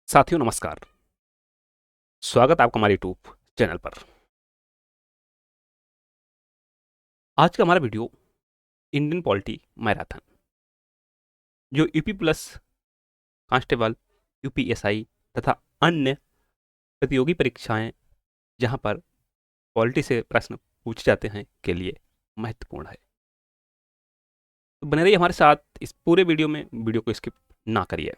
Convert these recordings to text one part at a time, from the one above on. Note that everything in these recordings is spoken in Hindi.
साथियों नमस्कार। स्वागत है आपका हमारे यूट्यूब चैनल पर। आज का हमारा वीडियो इंडियन पॉलिटी मैराथन, जो यूपी प्लस कांस्टेबल, यूपीएसआई तथा अन्य प्रतियोगी परीक्षाएं जहां पर पॉलिटी से प्रश्न पूछे जाते हैं के लिए महत्वपूर्ण है। तो बने रहिए हमारे साथ इस पूरे वीडियो में, वीडियो को स्किप ना करिए।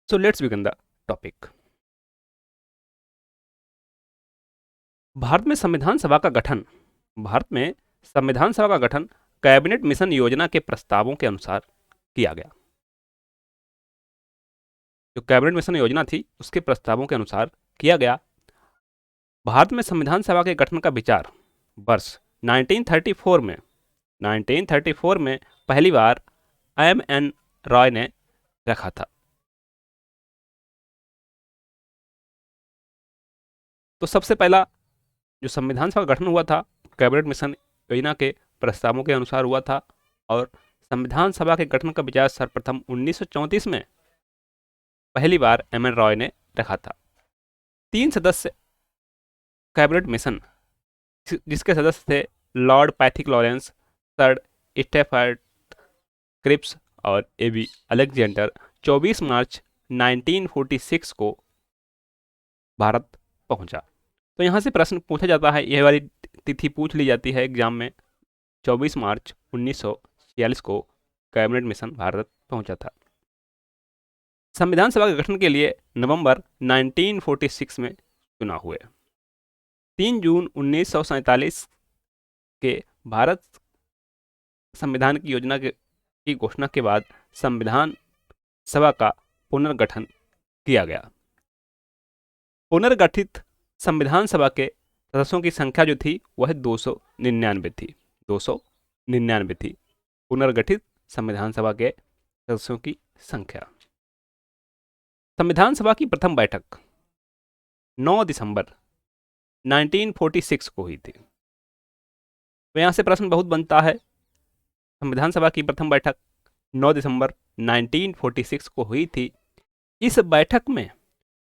So let's begin the topic. Bharat में संविधान सभा का गठन भारत में संविधान सभा का गठन कैबिनेट मिशन योजना के प्रस्तावों के अनुसार किया गया। जो कैबिनेट मिशन योजना थी उसके प्रस्तावों के अनुसार किया गया। भारत में संविधान सभा के गठन का विचार वर्ष 1934 में पहली बार एम.एन. रॉय ने रखा था। तो सबसे पहला जो संविधान सभा का गठन हुआ था कैबिनेट मिशन योजना के प्रस्तावों के अनुसार हुआ था, और संविधान सभा के गठन का विचार सर्वप्रथम 1934 में पहली बार एम.एन. रॉय ने रखा था। 3 सदस्य कैबिनेट मिशन, जिसके सदस्य थे Lord Pethick Lawrence, Sir Stafford Cripps और ए.बी. अलेक्जेंडर, 24 मार्च 1946 को भारत पहुंचा। तो यहाँ से प्रश्न पूछा जाता है, यह वाली तिथि पूछ ली जाती है एग्जाम में। 24 मार्च 1946 को कैबिनेट मिशन भारत पहुंचा था। संविधान सभा के गठन के लिए नवंबर 1946 में चुनाव हुए। 3 जून 1947 के भारत संविधान की योजना की घोषणा के बाद संविधान सभा का पुनर्गठन किया गया। पुनर्गठित संविधान सभा के सदस्यों की संख्या जो थी वह 299 थी। 299 थी पुनर्गठित संविधान सभा के सदस्यों की संख्या। संविधान सभा की प्रथम बैठक 9 दिसंबर 1946 को हुई थी। तो यहां से प्रश्न बहुत बनता है। संविधान सभा की प्रथम बैठक 9 दिसंबर 1946 को हुई थी। इस बैठक में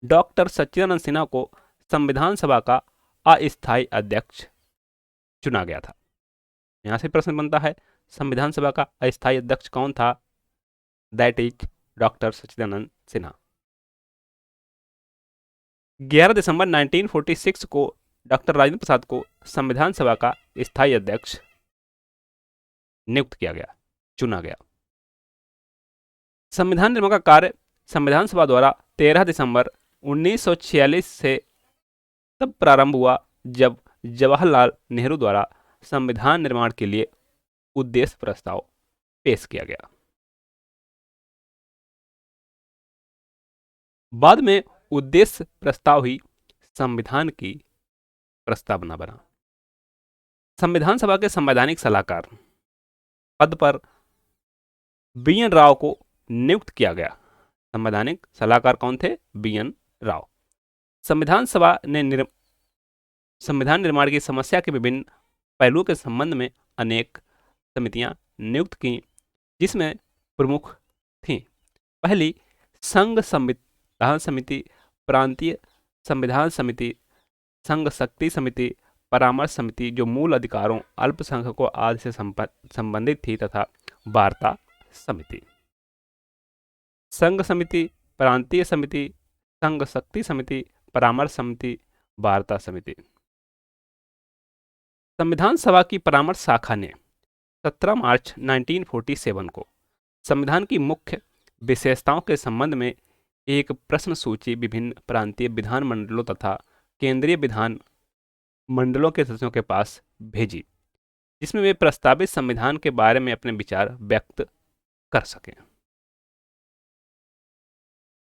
डॉक्टर सच्चिदानंद सिन्हा को संविधान सभा का अस्थायी अध्यक्ष चुना गया था। यहां से प्रश्न बनता है, संविधान सभा का अस्थायी अध्यक्ष कौन था? दैट इज डॉक्टर सच्चिदानंद सिन्हा। 11 दिसंबर 1946 को डॉक्टर राजेंद्र प्रसाद को संविधान सभा का स्थायी अध्यक्ष नियुक्त किया गया, चुना गया। संविधान निर्माण का कार्य संविधान सभा द्वारा 13 दिसंबर 1946 से तब प्रारंभ हुआ जब जवाहरलाल नेहरू द्वारा संविधान निर्माण के लिए उद्देश्य प्रस्ताव पेश किया गया। बाद में उद्देश्य प्रस्ताव ही संविधान की प्रस्तावना बना। संविधान सभा के संवैधानिक सलाहकार पद पर बी.एन. राव को नियुक्त किया गया। संवैधानिक सलाहकार कौन थे? बी.एन. राव। संविधान सभा ने संविधान निर्माण की समस्या के विभिन्न पहलुओं के संबंध में अनेक समितियां नियुक्त की, जिसमें प्रमुख थीं। पहली संघ संविधान समिति, प्रांतीय संविधान समिति, संघ शक्ति समिति, परामर्श समिति जो मूल अधिकारों, अल्पसंख्यकों आदि से संबंधित थी, तथा वार्ता समिति। संघ समिति, प्रांतीय समिति, संघ शक्ति समिति, परामर्श समिति, वार्ता समिति। संविधान सभा की परामर्श शाखा ने 17 मार्च 1947 को संविधान की मुख्य विशेषताओं के संबंध में एक प्रश्न सूची विभिन्न प्रांतीय विधान मंडलों तथा केंद्रीय विधान मंडलों के सदस्यों के पास भेजी, जिसमें वे प्रस्तावित संविधान के बारे में अपने विचार व्यक्त कर सकें।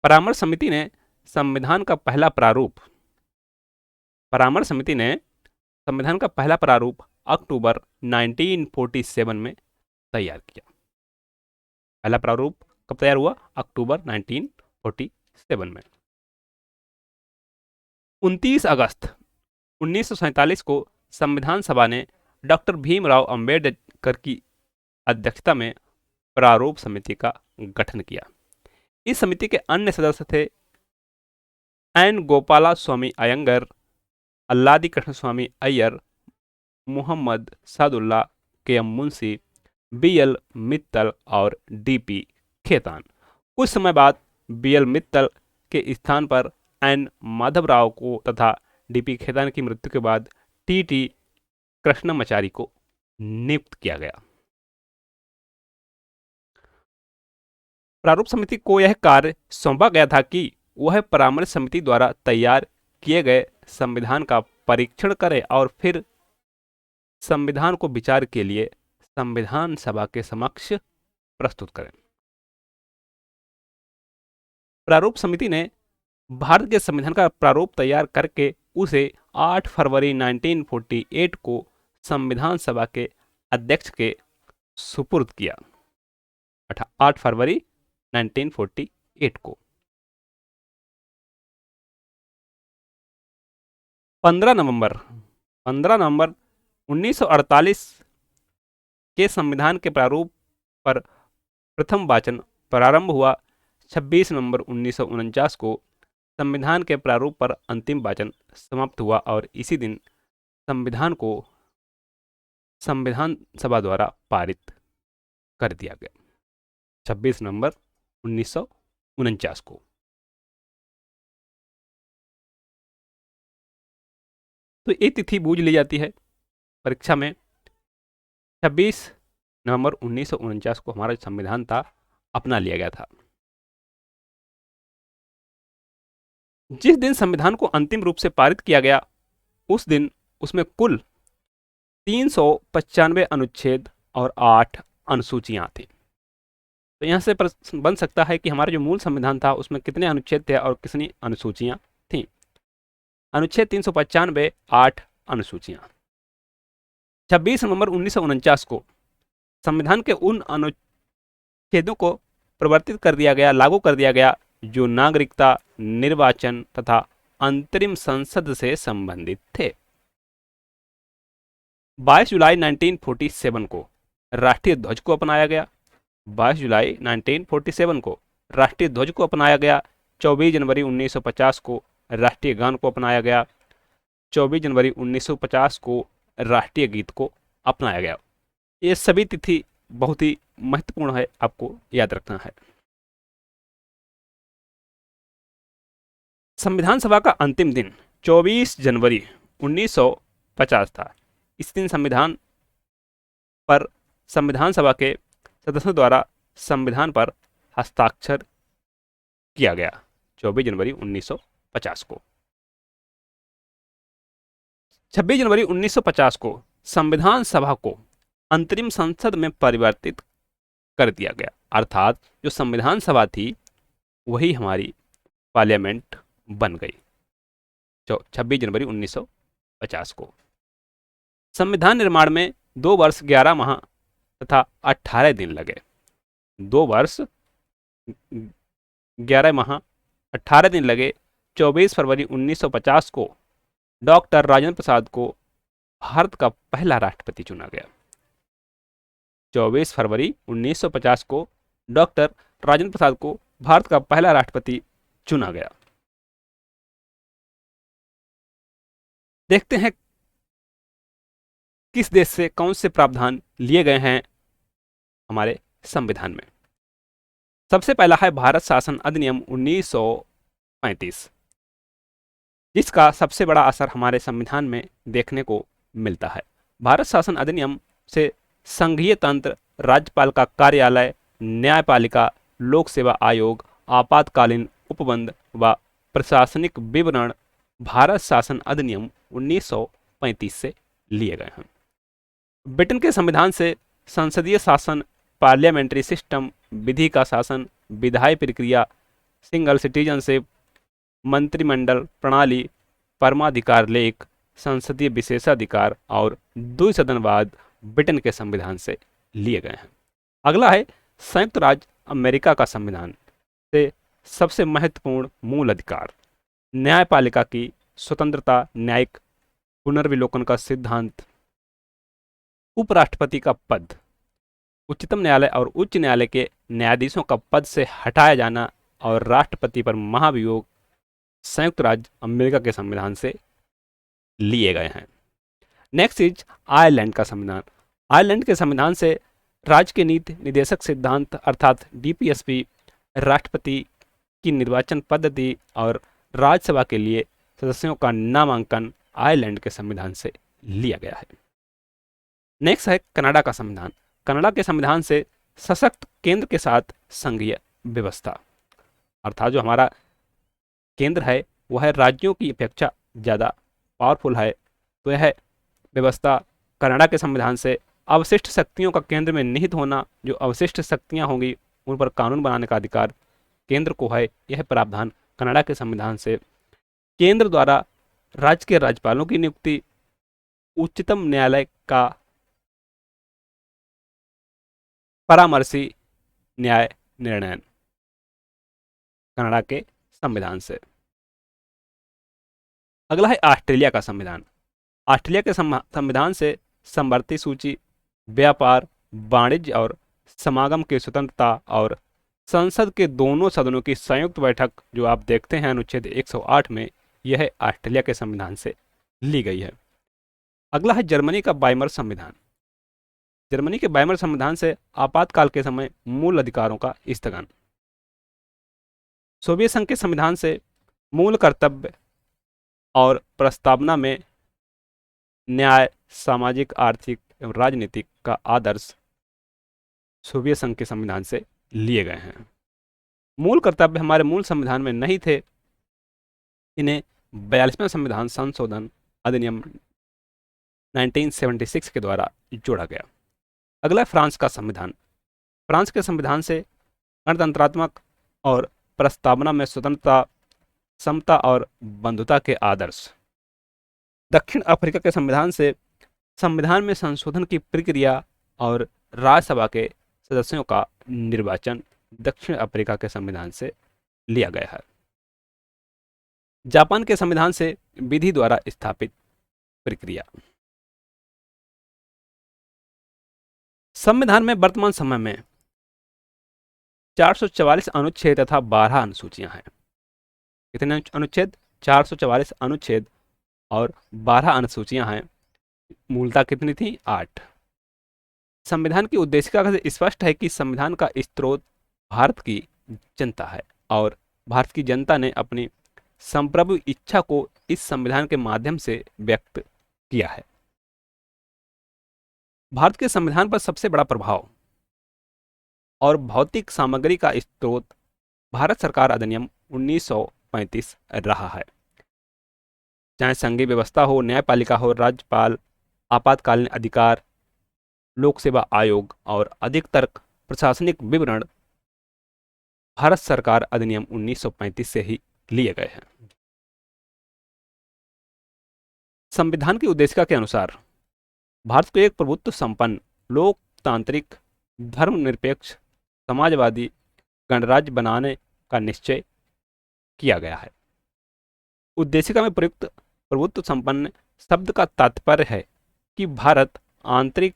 परामर्श समिति ने संविधान का पहला प्रारूप अक्टूबर 1947 में तैयार किया। पहला प्रारूप कब तैयार हुआ? अक्टूबर 1947 में। 29 अगस्त 1947 को संविधान सभा ने डॉक्टर भीमराव अंबेडकर की अध्यक्षता में प्रारूप समिति का गठन किया। इस समिति के अन्य सदस्य थे N Gopala Swami Ayyangar, Alladi Krishna Swami Ayyar, Mohammad Saadulla, K M Munshi, B L Mittal और डी पी खेतान। कुछ समय बाद बी एल मित्तल के स्थान पर एन माधवराव को तथा डी पी खेतान की मृत्यु के बाद टी टी कृष्णमाचारी को नियुक्त किया गया। प्रारूप समिति को यह कार्य सौंपा गया था कि वह परामर्श समिति द्वारा तैयार किए गए संविधान का परीक्षण करे और फिर संविधान को विचार के लिए संविधान सभा के समक्ष प्रस्तुत करें। प्रारूप समिति ने भारत के संविधान का प्रारूप तैयार करके उसे 8 फरवरी 1948 को संविधान सभा के अध्यक्ष के सुपुर्द किया। 8 फरवरी 1948 को 15 नवंबर 1948 के संविधान के प्रारूप पर प्रथम वाचन प्रारंभ हुआ। 26 नवंबर 1949 को संविधान के प्रारूप पर अंतिम वाचन समाप्त हुआ और इसी दिन संविधान को संविधान सभा द्वारा पारित कर दिया गया। 26 नवंबर 1949 को। तो ये तिथि बूझ ली जाती है परीक्षा में। 26 नवंबर 1949 को हमारा संविधान था अपना लिया गया था। जिस दिन संविधान को अंतिम रूप से पारित किया गया उस दिन उसमें कुल 395 अनुच्छेद और 8 अनुसूचियां थी। तो यहाँ से प्रश्न बन सकता है कि हमारा जो मूल संविधान था उसमें कितने अनुच्छेद थे और कितनी अनुसूचियां थीं। अनुच्छेद 395, 8 अनुसूचियां। 26 नवंबर 1949 को संविधान के उन अनुच्छेदों को परिवर्तित कर दिया गया, लागू कर दिया गया जो नागरिकता, निर्वाचन तथा अंतरिम संसद से संबंधित थे। 22 जुलाई 1947 को राष्ट्रीय ध्वज को अपनाया गया। 22 जुलाई 1947 को राष्ट्रीय ध्वज को अपनाया गया। 24 जनवरी 1950 को राष्ट्रीय गान को अपनाया गया। 24 जनवरी 1950 को राष्ट्रीय गीत को अपनाया गया। ये सभी तिथि बहुत ही महत्वपूर्ण है, आपको याद रखना है। संविधान सभा का अंतिम दिन 24 जनवरी 1950 था। इस दिन संविधान पर संविधान सभा के सदस्यों द्वारा संविधान पर हस्ताक्षर किया गया। 24 जनवरी 1950 को। 26 जनवरी 1950 को संविधान सभा को अंतरिम संसद में परिवर्तित कर दिया गया, अर्थात जो संविधान सभा थी वही हमारी पार्लियामेंट बन गई। 26 जनवरी 1950 को संविधान निर्माण में 2 वर्ष 11 माह तथा 18 दिन लगे। 2 वर्ष 11 माह 18 दिन लगे। 24 फरवरी 1950 को डॉक्टर राजेंद्र प्रसाद को भारत का पहला राष्ट्रपति चुना गया। 24 फरवरी 1950 को डॉक्टर राजेंद्र प्रसाद को भारत का पहला राष्ट्रपति चुना गया। देखते हैं किस देश से कौन से प्रावधान लिए गए हैं हमारे संविधान में। सबसे पहला है भारत शासन अधिनियम 1935, जिसका सबसे बड़ा असर हमारे संविधान में देखने को मिलता है। भारत शासन अधिनियम से संघीय तंत्र, राज्यपाल का कार्यालय, न्यायपालिका, लोक सेवा आयोग, आपातकालीन उपबंध व प्रशासनिक विवरण भारत शासन अधिनियम 1935 से लिए गए हैं। ब्रिटेन के संविधान से संसदीय शासन, पार्लियामेंट्री सिस्टम, विधि का शासन, विधायी प्रक्रिया, सिंगल सिटीजनशिप, मंत्रिमंडल प्रणाली, परमाधिकार लेख, संसदीय विशेषाधिकार और द्विसदनवाद ब्रिटेन के संविधान से लिए गए हैं। अगला है संयुक्त राज्य अमेरिका का संविधान से सबसे महत्वपूर्ण मूल अधिकार, न्यायपालिका की स्वतंत्रता, न्यायिक पुनर्विलोकन का सिद्धांत, उपराष्ट्रपति का पद, उच्चतम न्यायालय और उच्च न्यायालय के न्यायाधीशों का पद से हटाया जाना और राष्ट्रपति पर महाभियोग संयुक्त राज्य अमेरिका के संविधान से लिए गए हैं। नेक्स्ट इज आयरलैंड का संविधान। आयरलैंड के संविधान से राज्य के नीति निदेशक सिद्धांत अर्थात डीपीएसपी, राष्ट्रपति की निर्वाचन पद्धति और राज्यसभा के लिए सदस्यों का नामांकन आयरलैंड के संविधान से लिया गया है। नेक्स्ट है कनाडा का संविधान। कनाडा के संविधान से सशक्त केंद्र के साथ संघीय व्यवस्था, अर्थात जो हमारा केंद्र है वह राज्यों की अपेक्षा ज़्यादा पावरफुल है, तो यह व्यवस्था कनाडा के संविधान से अवशिष्ट शक्तियों का केंद्र में निहित होना, जो अवशिष्ट शक्तियां होंगी उन पर कानून बनाने का अधिकार केंद्र को है, यह प्रावधान कनाडा के संविधान से केंद्र द्वारा राज्य के राज्यपालों की नियुक्ति, उच्चतम न्यायालय का परामर्शी न्याय निर्णय कनाडा के संविधान से। अगला है ऑस्ट्रेलिया का संविधान। ऑस्ट्रेलिया के संविधान से समवर्ती सूची, व्यापार, वाणिज्य और समागम की स्वतंत्रता और संसद के दोनों सदनों की संयुक्त बैठक जो आप देखते हैं अनुच्छेद 108 में, यह ऑस्ट्रेलिया के संविधान से ली गई है। अगला है जर्मनी का वाइमर संविधान। जर्मनी के वाइमर संविधान से आपातकाल के समय मूल अधिकारों का स्थगन। सोवियत संघ के संविधान से मूल कर्तव्य और प्रस्तावना में न्याय, सामाजिक, आर्थिक एवं राजनीतिक का आदर्श सोवियत संघ के संविधान से लिए गए हैं। मूल कर्तव्य हमारे मूल संविधान में नहीं थे, इन्हें 42वें संविधान संशोधन अधिनियम 1976 के द्वारा जोड़ा गया। अगला फ्रांस का संविधान। फ्रांस के संविधान से गणतंत्रात्मक और प्रस्तावना में स्वतंत्रता, समता और बंधुता के आदर्श। दक्षिण अफ्रीका के संविधान से संविधान में संशोधन की प्रक्रिया और राज्यसभा के सदस्यों का निर्वाचन दक्षिण अफ्रीका के संविधान से लिया गया है। जापान के संविधान से विधि द्वारा स्थापित प्रक्रिया। संविधान में वर्तमान समय में 444 अनुच्छेद तथा 12 अनुसूचियां हैं। कितने अनुच्छेद? 444 अनुच्छेद और 12 अनुसूचियां हैं। मूलतः कितनी थी? 8। संविधान की उद्देशिका से स्पष्ट है कि संविधान का स्रोत भारत की जनता है और भारत की जनता ने अपनी संप्रभु इच्छा को इस संविधान के माध्यम से व्यक्त किया है। भारत के संविधान पर सबसे बड़ा प्रभाव और भौतिक सामग्री का स्रोत भारत सरकार अधिनियम 1935 रहा है। चाहे संघीय व्यवस्था हो, न्यायपालिका हो, राज्यपाल, आपातकालीन अधिकार, लोक सेवा आयोग और अधिकतर प्रशासनिक विवरण भारत सरकार अधिनियम 1935 से ही लिए गए हैं। संविधान की उद्देशिका के अनुसार भारत को एक प्रभुत्व संपन्न, लोकतांत्रिक, धर्मनिरपेक्ष, समाजवादी गणराज्य बनाने का निश्चय किया गया है। उद्देशिका में प्रयुक्त प्रभुत्व संपन्न शब्द का तात्पर्य है कि भारत आंतरिक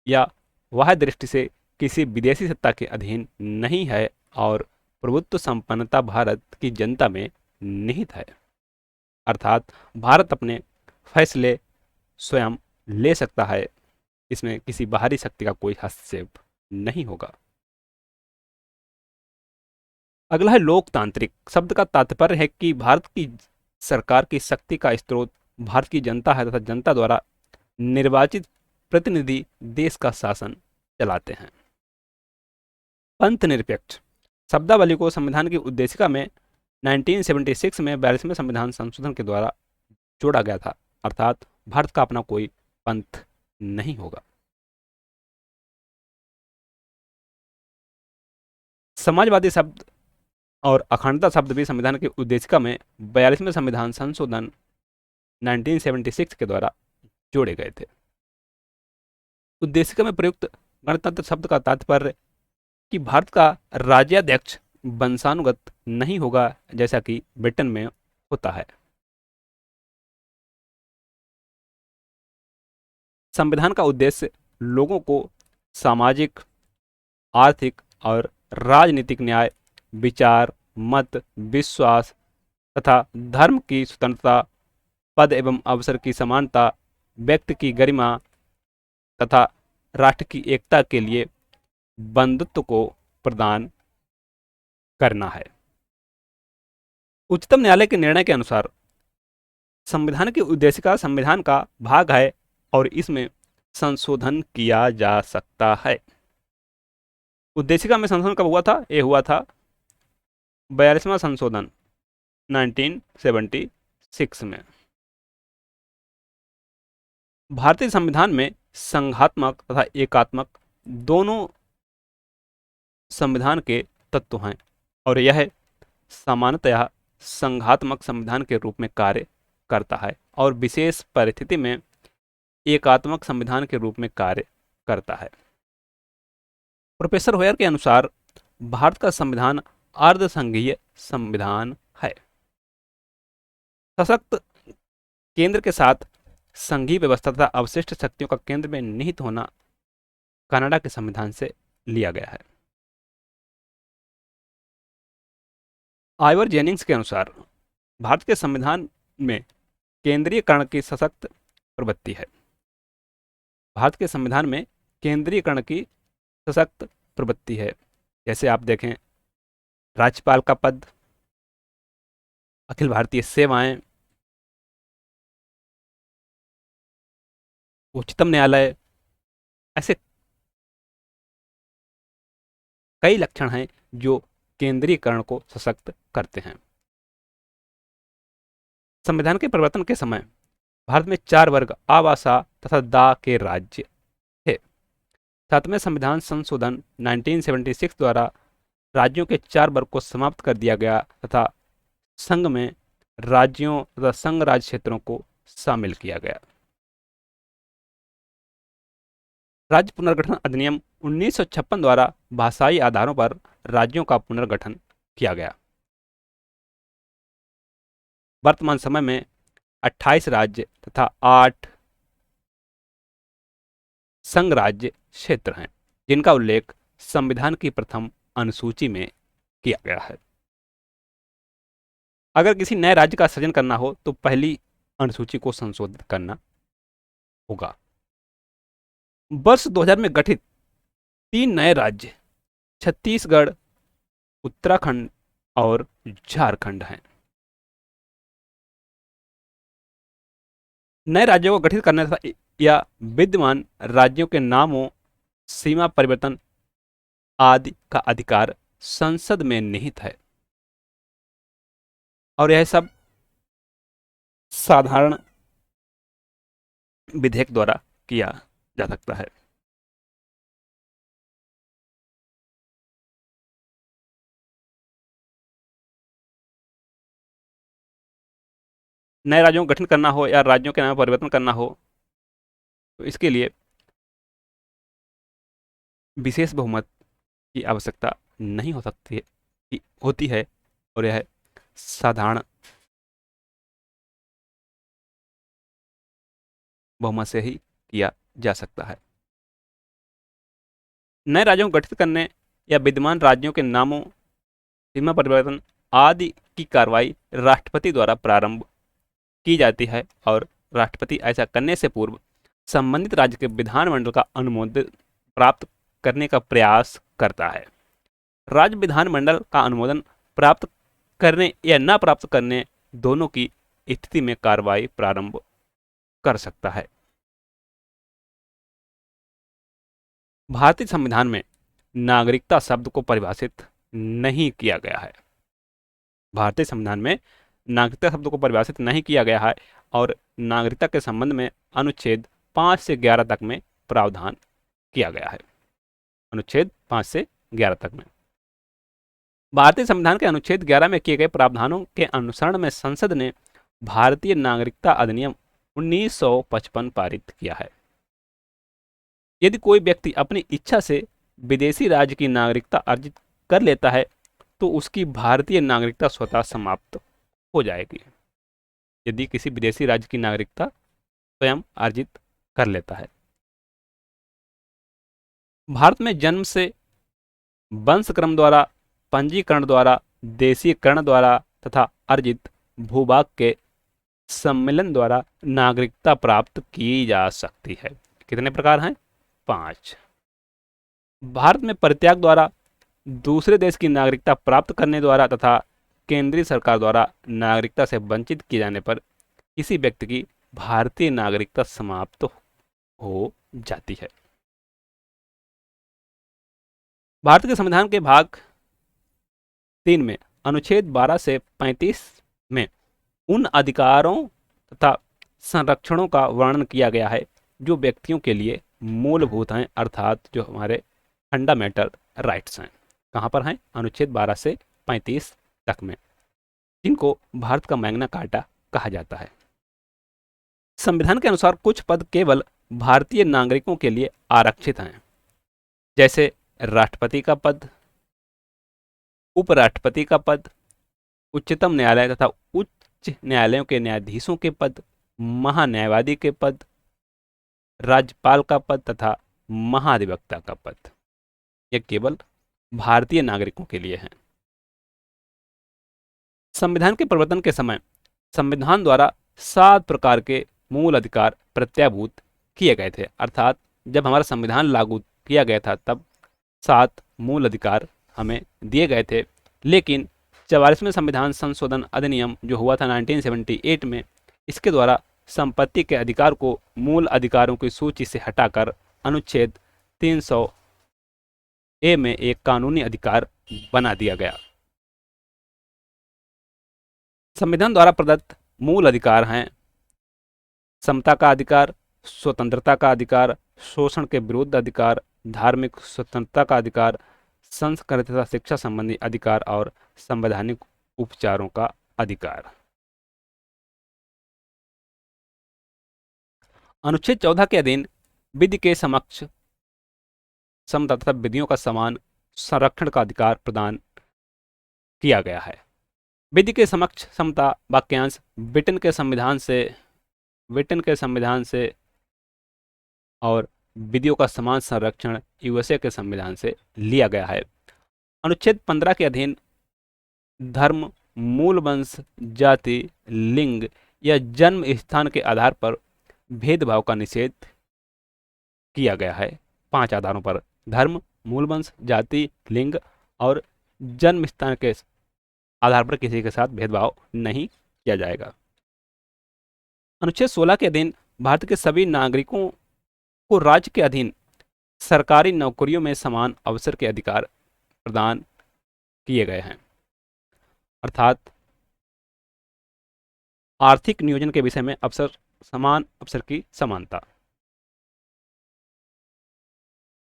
या बाह्य दृष्टि से किसी विदेशी सत्ता के अधीन नहीं है और प्रभुत्व संपन्नता भारत की जनता में निहित है, अर्थात भारत अपने फैसले स्वयं ले सकता है, इसमें किसी बाहरी शक्ति का कोई हस्तक्षेप नहीं होगा। अगला है लोकतांत्रिक। शब्द का तात्पर्य है कि भारत की सरकार की शक्ति का स्रोत भारत की जनता है तथा जनता द्वारा निर्वाचित प्रतिनिधि देश का शासन चलाते हैं। पंथ निरपेक्ष शब्दावली को संविधान की उद्देशिका में 1976 में 42वें संविधान संशोधन के द्वारा जोड़ा गया था, अर्थात भारत का अपना कोई पंथ नहीं होगा। समाजवादी शब्द और अखंडता शब्द भी संविधान की उद्देशिका में 42वें संविधान संशोधन 1976 के द्वारा जोड़े गए थे। उद्देशिका में प्रयुक्त गणतंत्र शब्द का तात्पर्य कि भारत का राज्याध्यक्ष वंशानुगत नहीं होगा, जैसा कि ब्रिटेन में होता है। संविधान का उद्देश्य लोगों को सामाजिक, आर्थिक और राजनीतिक न्याय, विचार, मत, विश्वास तथा धर्म की स्वतंत्रता, पद एवं अवसर की समानता, व्यक्ति की गरिमा तथा राष्ट्र की एकता के लिए बंधुत्व को प्रदान करना है। उच्चतम न्यायालय के निर्णय के अनुसार संविधान की उद्देशिका संविधान का भाग है और इसमें संशोधन किया जा सकता है। उद्देशिका में संशोधन कब हुआ था? ये हुआ था 42वां संशोधन 1976 में। भारतीय संविधान में संघात्मक तथा एकात्मक दोनों संविधान के तत्व हैं और यह सामान्यतः संघात्मक संविधान के रूप में कार्य करता है और विशेष परिस्थिति में एकात्मक संविधान के रूप में कार्य करता है। प्रोफेसर होयर के अनुसार भारत का संविधान अर्धसंघीय संविधान है। सशक्त केंद्र के साथ संघीय व्यवस्था तथा अवशिष्ट शक्तियों का केंद्र में निहित होना कनाडा के संविधान से लिया गया है। आइवर जेनिंग्स के अनुसार भारत के संविधान में केंद्रीयकरण की सशक्त प्रवृत्ति है। भारत के संविधान में केंद्रीयकरण की सशक्त प्रवृत्ति है। जैसे आप देखें, राज्यपाल का पद, अखिल भारतीय सेवाएं, उच्चतम न्यायालय, ऐसे कई लक्षण हैं जो केंद्रीयकरण को सशक्त करते हैं। संविधान के परिवर्तन के समय भारत में 4 वर्ग आवासा तथा दा के राज्य थे। 7वें संविधान संशोधन 1976 द्वारा राज्यों के 4 वर्ग को समाप्त कर दिया गया तथा संघ में राज्यों तथा संघ राज्य क्षेत्रों को शामिल किया गया। राज्य पुनर्गठन अधिनियम 1956 द्वारा भाषाई आधारों पर राज्यों का पुनर्गठन किया गया। वर्तमान समय में 28 राज्य तथा 8 संघ राज्य क्षेत्र हैं, जिनका उल्लेख संविधान की प्रथम अनुसूची में किया गया है। अगर किसी नए राज्य का सृजन करना हो तो पहली अनुसूची को संशोधित करना होगा। वर्ष 2000 में गठित 3 नए राज्य छत्तीसगढ़, उत्तराखंड और झारखंड हैं। नए राज्यों को गठित करने तथा या विद्यमान राज्यों के नामों, सीमा परिवर्तन आदि का अधिकार संसद में निहित है और यह सब साधारण विधेयक द्वारा किया जा सकता है। नए राज्यों को गठन करना हो या राज्यों के नाम में परिवर्तन करना हो तो इसके लिए विशेष बहुमत की आवश्यकता नहीं हो सकती है, होती है और यह साधारण बहुमत से ही किया जा सकता है। नए राज्यों को गठित करने या विद्यमान राज्यों के नामों, सीमा परिवर्तन आदि की कार्रवाई राष्ट्रपति द्वारा प्रारंभ की जाती है और राष्ट्रपति ऐसा करने से पूर्व संबंधित राज्य के विधानमंडल का अनुमोदन प्राप्त करने का प्रयास करता है। राज्य विधानमंडल का अनुमोदन प्राप्त करने या न प्राप्त करने दोनों की स्थिति में कार्रवाई प्रारंभ कर सकता है। भारतीय संविधान में नागरिकता शब्द को परिभाषित नहीं किया गया है। भारतीय संविधान में नागरिकता शब्द को परिभाषित नहीं किया गया है और नागरिकता के संबंध में अनुच्छेद 5 से 11 तक में प्रावधान किया गया है। अनुच्छेद 5 से 11 तक में भारतीय संविधान के अनुच्छेद 11 में किए गए प्रावधानों के अनुसरण में संसद ने भारतीय नागरिकता अधिनियम 1955 पारित किया है। यदि कोई व्यक्ति अपनी इच्छा से विदेशी राज्य की नागरिकता अर्जित कर लेता है तो उसकी भारतीय नागरिकता स्वतः समाप्त हो जाएगी। यदि किसी विदेशी राज्य की नागरिकता स्वयं अर्जित कर लेता है। भारत में जन्म से, वंश क्रम द्वारा, पंजीकरण द्वारा, देशीकरण द्वारा तथा अर्जित भूभाग के सम्मेलन द्वारा नागरिकता प्राप्त की जा सकती है। कितने प्रकार हैं? 5। भारत में परित्याग द्वारा, दूसरे देश की नागरिकता प्राप्त करने द्वारा तथा केंद्रीय सरकार द्वारा नागरिकता से वंचित किए जाने पर किसी व्यक्ति की भारतीय नागरिकता समाप्त हो जाती है। भारत के संविधान के भाग 3 में अनुच्छेद 12 से 35 में उन अधिकारों तथा संरक्षणों का वर्णन किया गया है जो व्यक्तियों के लिए मूलभूत हैं, अर्थात जो हमारे फंडामेंटल राइट्स हैं। कहाँ पर हैं? अनुच्छेद 12 से 35 तक में, जिनको भारत का मैग्ना कार्टा कहा जाता है। संविधान के अनुसार कुछ पद केवल भारतीय नागरिकों के लिए आरक्षित हैं, जैसे राष्ट्रपति का पद, उपराष्ट्रपति का पद, उच्चतम न्यायालय तथा उच्च न्यायालयों के न्यायाधीशों के पद, महान्यायवादी के पद, राज्यपाल का पद तथा महाधिवक्ता का पद। यह केवल भारतीय नागरिकों के लिए है। संविधान के प्रवर्तन के समय संविधान द्वारा 7 प्रकार के मूल अधिकार प्रत्याभूत किए गए थे, अर्थात जब हमारा संविधान लागू किया गया था तब 7 मूल अधिकार हमें दिए गए थे। लेकिन 44वें संविधान संशोधन अधिनियम जो हुआ था 1978 में, इसके द्वारा संपत्ति के अधिकार को मूल अधिकारों की सूची से हटाकर अनुच्छेद 300 ए में एक कानूनी अधिकार बना दिया गया। संविधान द्वारा प्रदत्त मूल अधिकार हैं समता का अधिकार, स्वतंत्रता का अधिकार, शोषण के विरुद्ध अधिकार, धार्मिक स्वतंत्रता का अधिकार, संस्कृति तथा शिक्षा संबंधी अधिकार और संवैधानिक उपचारों का अधिकार। अनुच्छेद 14 के अधीन विधि के समक्ष समता तथा विधियों का समान संरक्षण का अधिकार प्रदान किया गया है। विधि के समक्ष समता वाक्यांश ब्रिटेन के संविधान से और विधियों का समान संरक्षण यूएसए के संविधान से लिया गया है। अनुच्छेद 15 के अधीन धर्म, मूल वंश, जाति, लिंग या जन्म स्थान के आधार पर भेदभाव का निषेध किया गया है। 5 आधारों पर: धर्म, मूल वंश, जाति, लिंग और जन्म स्थान के आधार पर किसी के साथ भेदभाव नहीं किया जाएगा। अनुच्छेद 16 के अधीन भारत के सभी नागरिकों को राज्य के अधीन सरकारी नौकरियों में समान अवसर के अधिकार प्रदान किए गए हैं, अर्थात आर्थिक नियोजन के विषय में समान अवसर की समानता।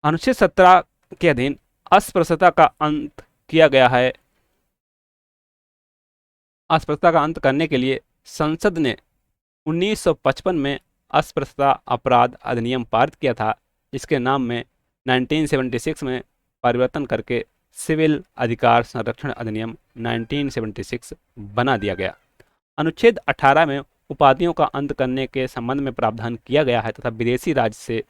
अनुच्छेद 17 के अधीन अस्पृश्यता का अंत किया गया है। अस्पृश्यता का अंत करने के लिए संसद ने 1955 में अस्पृश्यता अपराध अधिनियम पारित किया था, जिसके नाम में 1976 में परिवर्तन करके सिविल अधिकार संरक्षण अधिनियम 1976 बना दिया गया। अनुच्छेद 18 में उपाधियों का अंत करने के संबंध में प्रावधान किया गया है तथा विदेशी राज्य से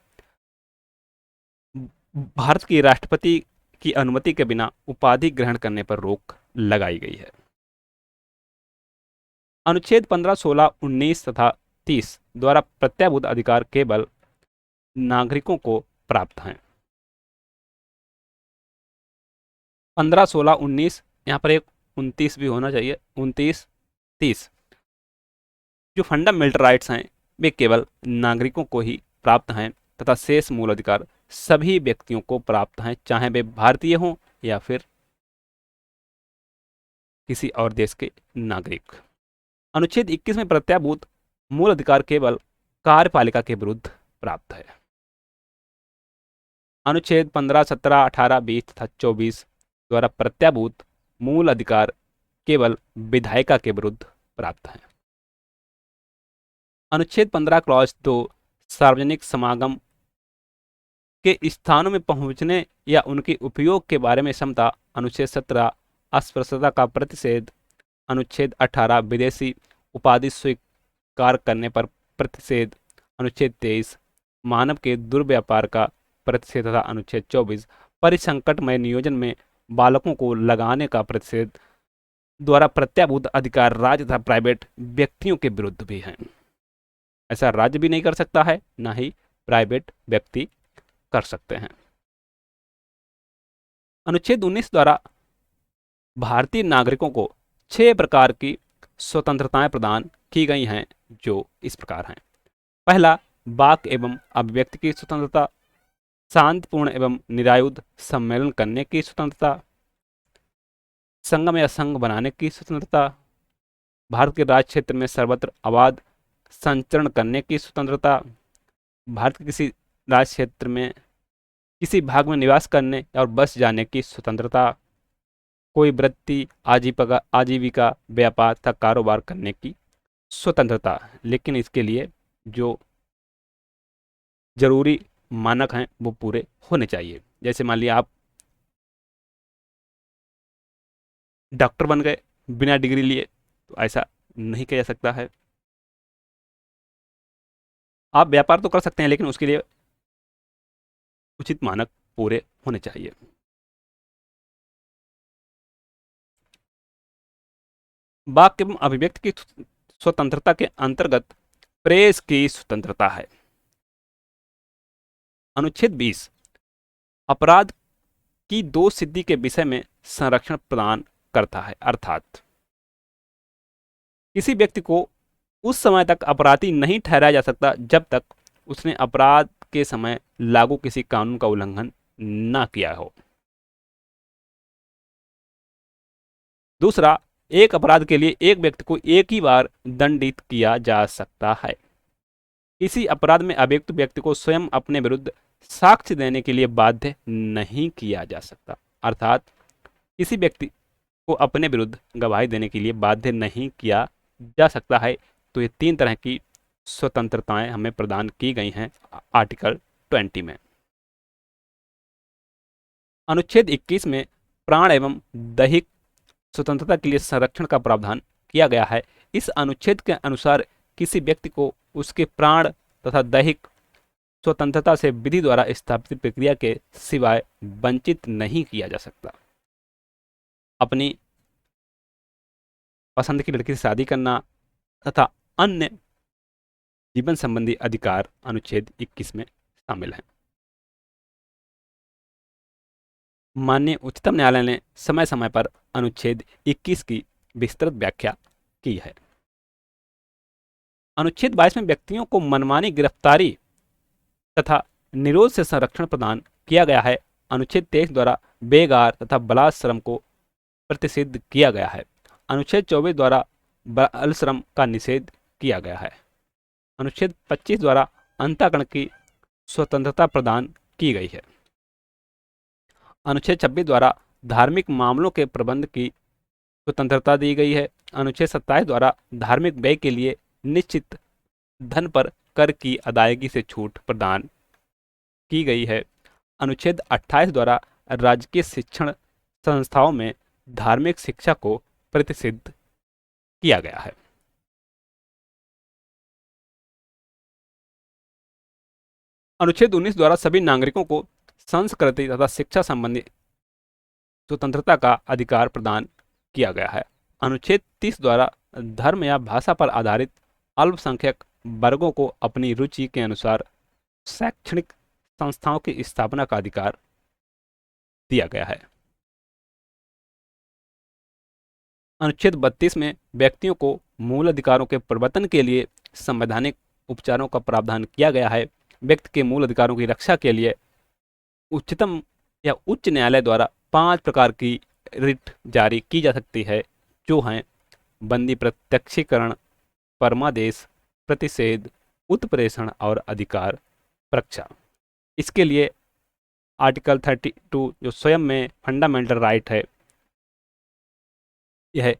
भारत की राष्ट्रपति की अनुमति के बिना उपाधि ग्रहण करने पर रोक लगाई गई है। अनुच्छेद 15, 16, 19 तथा 30 द्वारा प्रत्याभूत अधिकार केवल नागरिकों को प्राप्त हैं। 15, 16, 19, यहाँ पर एक 29 भी होना चाहिए, 29, 30 जो फंडामेंटल राइट्स हैं वे केवल नागरिकों को ही प्राप्त हैं तथा शेष मूल अधिकार सभी व्यक्तियों को प्राप्त हैं, चाहे वे भारतीय हों या फिर किसी और देश के नागरिक। अनुच्छेद 21 में प्रत्याभूत मूल अधिकार केवल कार्यपालिका के विरुद्ध प्राप्त है। अनुच्छेद 15, 17, 18, 20 तथा 24 द्वारा प्रत्याभूत मूल अधिकार केवल विधायिका के विरुद्ध प्राप्त है। अनुच्छेद 15 क्लॉज 2 सार्वजनिक समागम के स्थानों में पहुंचने या उनके उपयोग के बारे में समता। अनुच्छेद 17 अस्पृश्यता का प्रतिषेध। अनुच्छेद 18 विदेशी उपाधि स्वीकार करने पर प्रतिषेध। अनुच्छेद 23 मानव के दुर्व्यापार का प्रतिषेध तथा अनुच्छेद 24 परिसंकटमय नियोजन में बालकों को लगाने का प्रतिषेध द्वारा प्रत्याभूत अधिकार राज्य तथा प्राइवेट व्यक्तियों के विरुद्ध भी है। ऐसा राज्य भी नहीं कर सकता है, ना ही प्राइवेट व्यक्ति कर सकते हैं। अनुच्छेद 19 द्वारा भारतीय नागरिकों को 6 प्रकार की स्वतंत्रताएं प्रदान की गई हैं, जो इस प्रकार हैं। पहला, वाक एवं अभिव्यक्ति की स्वतंत्रता, शांतिपूर्ण एवं निरायुध सम्मेलन करने की स्वतंत्रता, संगम या संघ बनाने की स्वतंत्रता, भारत के राज्य क्षेत्र में सर्वत्र आबाद संचरण करने की स्वतंत्रता, भारत के किसी राज्य क्षेत्र में किसी भाग में निवास करने और बस जाने की स्वतंत्रता, कोई वृत्ति, आजीविका, व्यापार तथा कारोबार करने की स्वतंत्रता। लेकिन इसके लिए जो जरूरी मानक हैं वो पूरे होने चाहिए। जैसे मान लिया आप डॉक्टर बन गए बिना डिग्री लिए, तो ऐसा नहीं किया जा सकता है। आप व्यापार तो कर सकते हैं, लेकिन उसके लिए उचित मानक पूरे होने चाहिए। वाक एवं अभिव्यक्ति की स्वतंत्रता के अंतर्गत प्रेस की स्वतंत्रता है। अनुच्छेद 20 अपराध की दोषसिद्धि के विषय में संरक्षण प्रदान करता है, अर्थात किसी व्यक्ति को उस समय तक अपराधी नहीं ठहराया जा सकता जब तक उसने अपराध के समय लागू किसी कानून का उल्लंघन ना किया हो। दूसरा, एक अपराध के लिए एक व्यक्ति को एक ही बार दंडित किया जा सकता है। किसी अपराध में अभियुक्त व्यक्ति को स्वयं अपने विरुद्ध साक्ष्य देने के लिए बाध्य नहीं किया जा सकता, अर्थात किसी व्यक्ति को अपने विरुद्ध गवाही देने के लिए बाध्य नहीं किया जा सकता है। तो ये 3 तरह की स्वतंत्रताएं हमें प्रदान की गई हैं आर्टिकल 20 में। अनुच्छेद 21 में प्राण एवं दैहिक स्वतंत्रता के लिए संरक्षण का प्रावधान किया गया है। इस अनुच्छेद के अनुसार किसी व्यक्ति को उसके प्राण तथा दैहिक स्वतंत्रता से विधि द्वारा स्थापित प्रक्रिया के सिवाय वंचित नहीं किया जा सकता। अपनी पसंद की लड़की से शादी करना तथा अन्य जीवन संबंधी अधिकार अनुच्छेद 21 में शामिल हैं। माननीय उच्चतम न्यायालय ने समय समय पर अनुच्छेद 21 की विस्तृत व्याख्या की है। अनुच्छेद 22 में व्यक्तियों को मनमानी गिरफ्तारी तथा निरोध से संरक्षण प्रदान किया गया है। अनुच्छेद 23 द्वारा बेगार तथा बलात् श्रम को प्रतिषिद्ध किया गया है। अनुच्छेद 24 द्वारा बाल श्रम का निषेध किया गया है। अनुच्छेद 25 द्वारा अंतःकरण की स्वतंत्रता प्रदान की गई है। अनुच्छेद 26 द्वारा धार्मिक मामलों के प्रबंध की स्वतंत्रता दी गई है। अनुच्छेद 27 द्वारा धार्मिक व्यय के लिए निश्चित धन पर कर की अदायगी से छूट प्रदान की गई है। अनुच्छेद 28 द्वारा राजकीय शिक्षण संस्थाओं में धार्मिक शिक्षा को प्रतिषिद्ध किया गया है। अनुच्छेद 19 द्वारा सभी नागरिकों को संस्कृति तथा शिक्षा संबंधी स्वतंत्रता का अधिकार प्रदान किया गया है। अनुच्छेद 30 द्वारा धर्म या भाषा पर आधारित अल्पसंख्यक वर्गों को अपनी रुचि के अनुसार शैक्षणिक संस्थाओं की स्थापना का अधिकार दिया गया है। अनुच्छेद 32 में व्यक्तियों को मूल अधिकारों के प्रवर्तन के लिए संवैधानिक उपचारों का प्रावधान किया गया है। व्यक्ति के मूल अधिकारों की रक्षा के लिए उच्चतम या उच्च न्यायालय द्वारा 5 प्रकार की रिट जारी की जा सकती है, जो हैं बंदी प्रत्यक्षीकरण, परमादेश, प्रतिषेध, उत्प्रेषण और अधिकार परीक्षा। इसके लिए आर्टिकल 32 जो स्वयं में फंडामेंटल राइट है, यह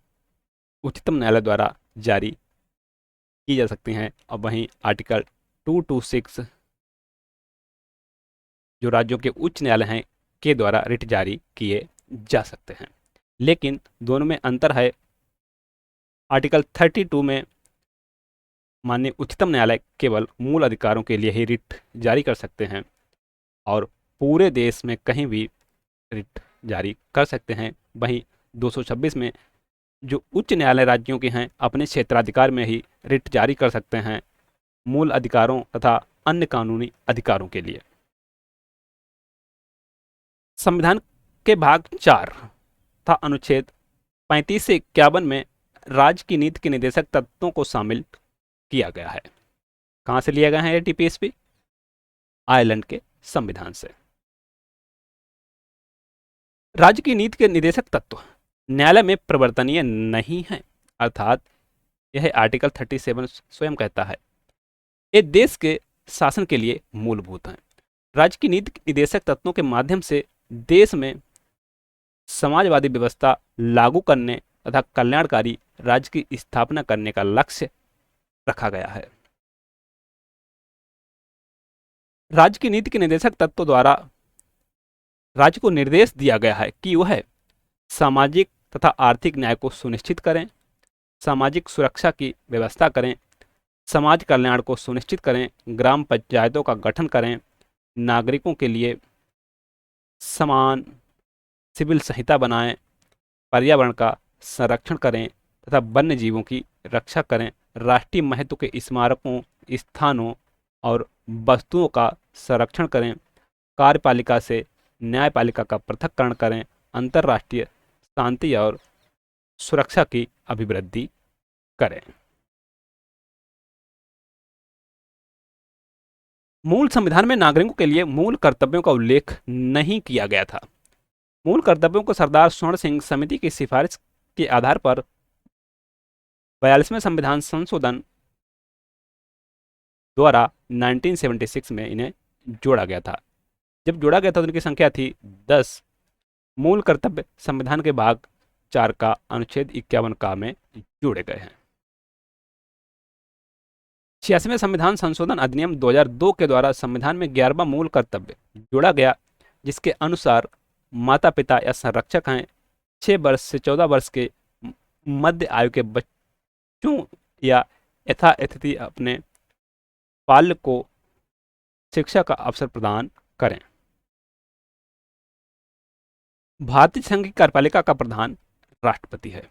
उच्चतम न्यायालय द्वारा जारी की जा सकती हैं। और वहीं आर्टिकल 226 जो राज्यों के उच्च न्यायालय हैं के द्वारा रिट जारी किए जा सकते हैं। लेकिन दोनों में अंतर है। आर्टिकल 32 में माननीय उच्चतम न्यायालय केवल मूल अधिकारों के लिए ही रिट जारी कर सकते हैं और पूरे देश में कहीं भी रिट जारी कर सकते हैं। वहीं 226 में जो उच्च न्यायालय राज्यों के हैं अपने क्षेत्राधिकार में ही रिट जारी कर सकते हैं मूल अधिकारों तथा अन्य कानूनी अधिकारों के लिए। संविधान के भाग 4 तथा अनुच्छेद 35 से 51 में राज्य की नीति के निर्देशक तत्वों को शामिल किया गया है। कहां से लिया गया है ये टीपीएसपी? आयरलैंड के संविधान से। राज्य की नीति के निर्देशक तत्व न्यायालय में परिवर्तनीय नहीं है, अर्थात यह आर्टिकल 37 स्वयं कहता है ये देश के शासन के लिए मूलभूत हैं। राज्य की नीति निर्देशक तत्वों के माध्यम से देश में समाजवादी व्यवस्था लागू करने तथा कल्याणकारी राज्य की स्थापना करने का लक्ष्य रखा गया है। राज्य की नीति के निर्देशक तत्वों द्वारा राज्य को निर्देश दिया गया है कि वह सामाजिक तथा आर्थिक न्याय को सुनिश्चित करें, सामाजिक सुरक्षा की व्यवस्था करें, समाज कल्याण को सुनिश्चित करें, ग्राम पंचायतों का गठन करें, नागरिकों के लिए समान सिविल संहिता बनाएं, पर्यावरण का संरक्षण करें तथा वन्य जीवों की रक्षा करें, राष्ट्रीय महत्व के स्मारकों, स्थानों और वस्तुओं का संरक्षण करें, कार्यपालिका से न्यायपालिका का पृथक्करण करें, अंतर्राष्ट्रीय शांति और सुरक्षा की अभिवृद्धि करें। मूल संविधान में नागरिकों के लिए मूल कर्तव्यों का उल्लेख नहीं किया गया था। मूल कर्तव्यों को सरदार स्वर्ण सिंह समिति की सिफारिश के आधार पर 42वें संविधान संशोधन द्वारा 1976 में इन्हें जोड़ा गया था। जब जोड़ा गया था तो इनकी संख्या थी 10। मूल कर्तव्य संविधान के भाग 4 का अनुच्छेद 51 का में जोड़े गए हैं। 86वें संविधान संशोधन अधिनियम 2002 के द्वारा संविधान में 11वां मूल कर्तव्य जोड़ा गया, जिसके अनुसार माता पिता या संरक्षक हैं 6 वर्ष से 14 वर्ष के मध्य आयु के बच्चों या यथास्थिति अपने बाल्य को शिक्षा का अवसर प्रदान करें। भारतीय संघ की कार्यपालिका का प्रधान राष्ट्रपति है।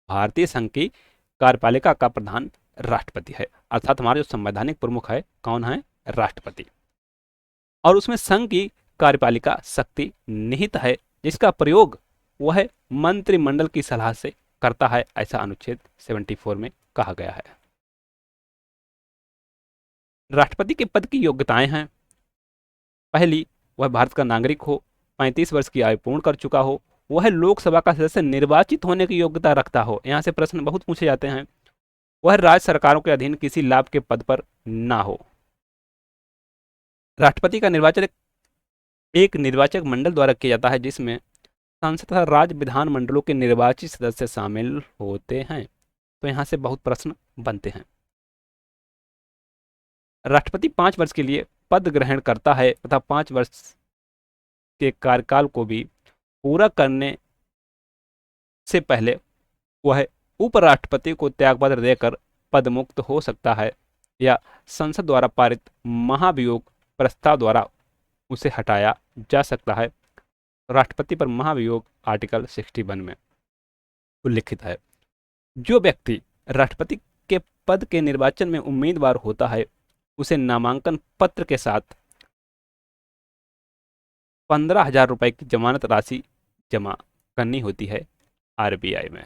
भारतीय संघ की कार्यपालिका का प्रधान राष्ट्रपति है, अर्थात हमारे जो संवैधानिक प्रमुख है कौन है? राष्ट्रपति। और उसमें संघ की कार्यपालिका शक्ति निहित है, जिसका प्रयोग वह मंत्रिमंडल की सलाह से करता है, ऐसा अनुच्छेद 74 में कहा गया है। राष्ट्रपति के पद की योग्यताएं हैं। पहली, वह भारत का नागरिक हो, 35 वर्ष की आयु पूर्ण कर चुका हो, वह लोकसभा का सदस्य निर्वाचित होने की योग्यता रखता हो। यहाँ से प्रश्न बहुत पूछे जाते हैं। वह राज्य सरकारों के अधीन किसी लाभ के पद पर ना हो। राष्ट्रपति का निर्वाचन एक निर्वाचक मंडल द्वारा किया जाता है, जिसमें संसद तथा राज्य विधानमंडलों के निर्वाचित सदस्य शामिल होते हैं। तो यहाँ से बहुत प्रश्न बनते हैं। राष्ट्रपति 5 वर्ष के लिए पद ग्रहण करता है तथा 5 वर्ष के कार्यकाल को भी पूरा करने से पहले वह उपराष्ट्रपति को त्यागपत्र देकर पदमुक्त हो सकता है या संसद द्वारा पारित महाभियोग प्रस्ताव द्वारा उसे हटाया जा सकता है। राष्ट्रपति पर महाभियोग आर्टिकल 61 में उल्लिखित है। जो व्यक्ति राष्ट्रपति के पद के निर्वाचन में उम्मीदवार होता है, उसे नामांकन पत्र के साथ 15,000 रुपए की जमानत राशि जमा करनी होती है आरबीआई में।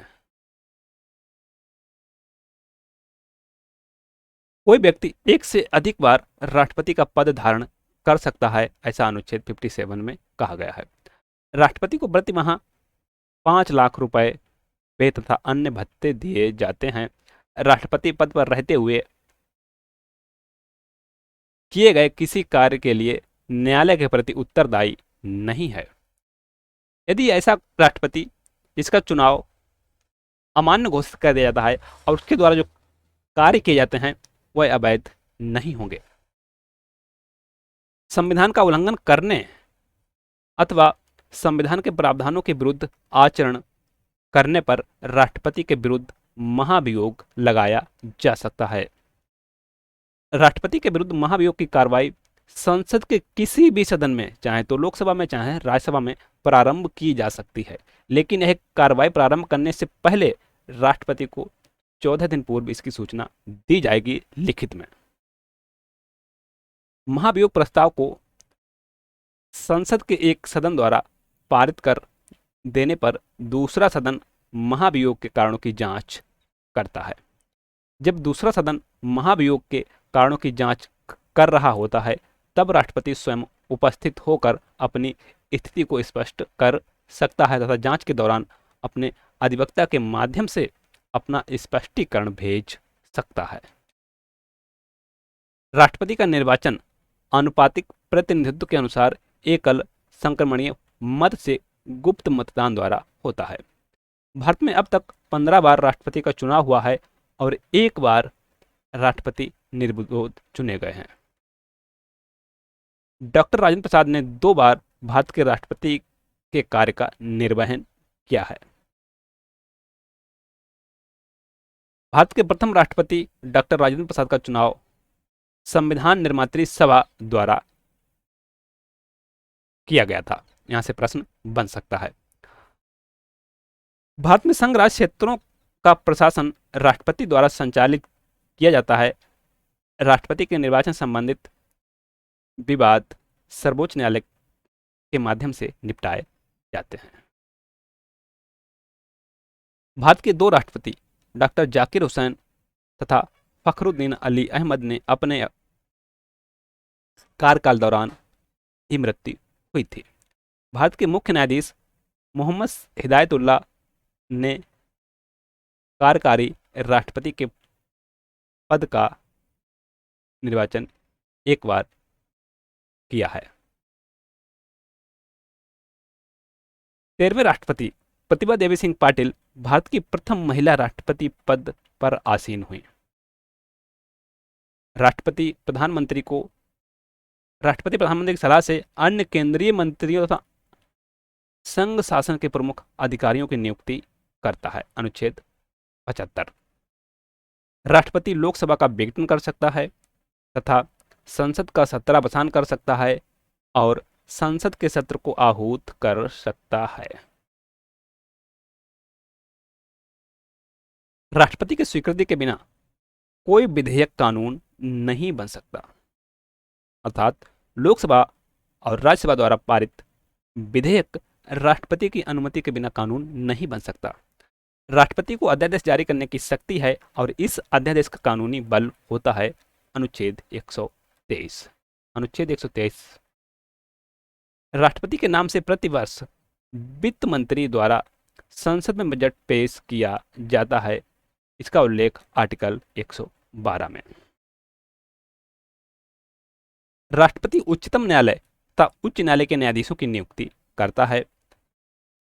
कोई व्यक्ति एक से अधिक बार राष्ट्रपति का पद धारण कर सकता है, ऐसा अनुच्छेद 57 में कहा गया है। राष्ट्रपति को प्रति माह 5 लाख रुपए वेतन तथा अन्य भत्ते दिए जाते हैं। राष्ट्रपति पद पर रहते हुए किए गए किसी कार्य के लिए न्यायालय के प्रति उत्तरदायी नहीं है। यदि ऐसा राष्ट्रपति जिसका चुनाव अमान्य घोषित कर दिया जाता है और उसके द्वारा जो कार्य किए जाते हैं वह अवैध नहीं होंगे। संविधान का उल्लंघन करने अथवा संविधान के प्रावधानों के विरुद्ध आचरण करने पर राष्ट्रपति के विरुद्ध महाभियोग लगाया जा सकता है। राष्ट्रपति के विरुद्ध महाभियोग की कार्रवाई संसद के किसी भी सदन में, चाहे तो लोकसभा में चाहे राज्यसभा में, प्रारंभ की जा सकती है, लेकिन यह कार्रवाई प्रारंभ करने से पहले राष्ट्रपति को 14 दिन पूर्व इसकी सूचना दी जाएगी लिखित में। महाभियोग प्रस्ताव को संसद के एक सदन द्वारा पारित कर देने पर दूसरा सदन महाभियोग के कारणों की जांच करता है। जब दूसरा सदन महाभियोग के कारणों की जांच कर रहा होता है, तब राष्ट्रपति स्वयं उपस्थित होकर अपनी स्थिति को स्पष्ट कर सकता है तथा जांच के दौरान अपने अधिवक्ता के माध्यम से अपना स्पष्टीकरण भेज सकता है। राष्ट्रपति का निर्वाचन आनुपातिक प्रतिनिधित्व के अनुसार एकल संक्रमणीय मत से गुप्त मतदान द्वारा होता है। भारत में अब तक 15 बार राष्ट्रपति का चुनाव हुआ है और 1 बार राष्ट्रपति निर्विरोध चुने गए हैं। डॉक्टर राजेंद्र प्रसाद ने 2 बार भारत के राष्ट्रपति के कार्य का निर्वहन किया है। भारत के प्रथम राष्ट्रपति डॉक्टर राजेंद्र प्रसाद का चुनाव संविधान निर्मात्री सभा द्वारा किया गया था। यहां से प्रश्न बन सकता है। भारत में संघ राज्य क्षेत्रों का प्रशासन राष्ट्रपति द्वारा संचालित किया जाता है। राष्ट्रपति के निर्वाचन संबंधित विवाद सर्वोच्च न्यायालय के माध्यम से निपटाए जाते हैं। भारत के 2 राष्ट्रपति डॉक्टर जाकिर हुसैन तथा फखरुद्दीन अली अहमद ने अपने कार्यकाल दौरान ही मृत्यु हुई थी। भारत के मुख्य न्यायाधीश मोहम्मद हिदायतुल्लाह ने कार्यकारी राष्ट्रपति के पद का निर्वाचन 1 बार किया है। 13वें राष्ट्रपति प्रतिभा देवी सिंह पाटिल भारत की प्रथम महिला राष्ट्रपति पद पर आसीन हुई। राष्ट्रपति प्रधानमंत्री की सलाह से अन्य केंद्रीय मंत्रियों तथा संघ शासन के प्रमुख अधिकारियों की नियुक्ति करता है। अनुच्छेद 75। राष्ट्रपति लोकसभा का विघटन कर सकता है तथा संसद का सत्रावसान कर सकता है और संसद के सत्र को आहूत कर सकता है। राष्ट्रपति की स्वीकृति के बिना कोई विधेयक कानून नहीं बन सकता, अर्थात लोकसभा और राज्यसभा द्वारा पारित विधेयक राष्ट्रपति की अनुमति के बिना कानून नहीं बन सकता। राष्ट्रपति को अध्यादेश जारी करने की शक्ति है और इस अध्यादेश का कानूनी बल होता है। अनुच्छेद 123। अनुच्छेद 123। राष्ट्रपति के नाम से प्रतिवर्ष वित्त मंत्री द्वारा संसद में बजट पेश किया जाता है। इसका उल्लेख आर्टिकल 112 में। राष्ट्रपति उच्चतम न्यायालय तथा उच्च न्यायालय के न्यायाधीशों की नियुक्ति करता है।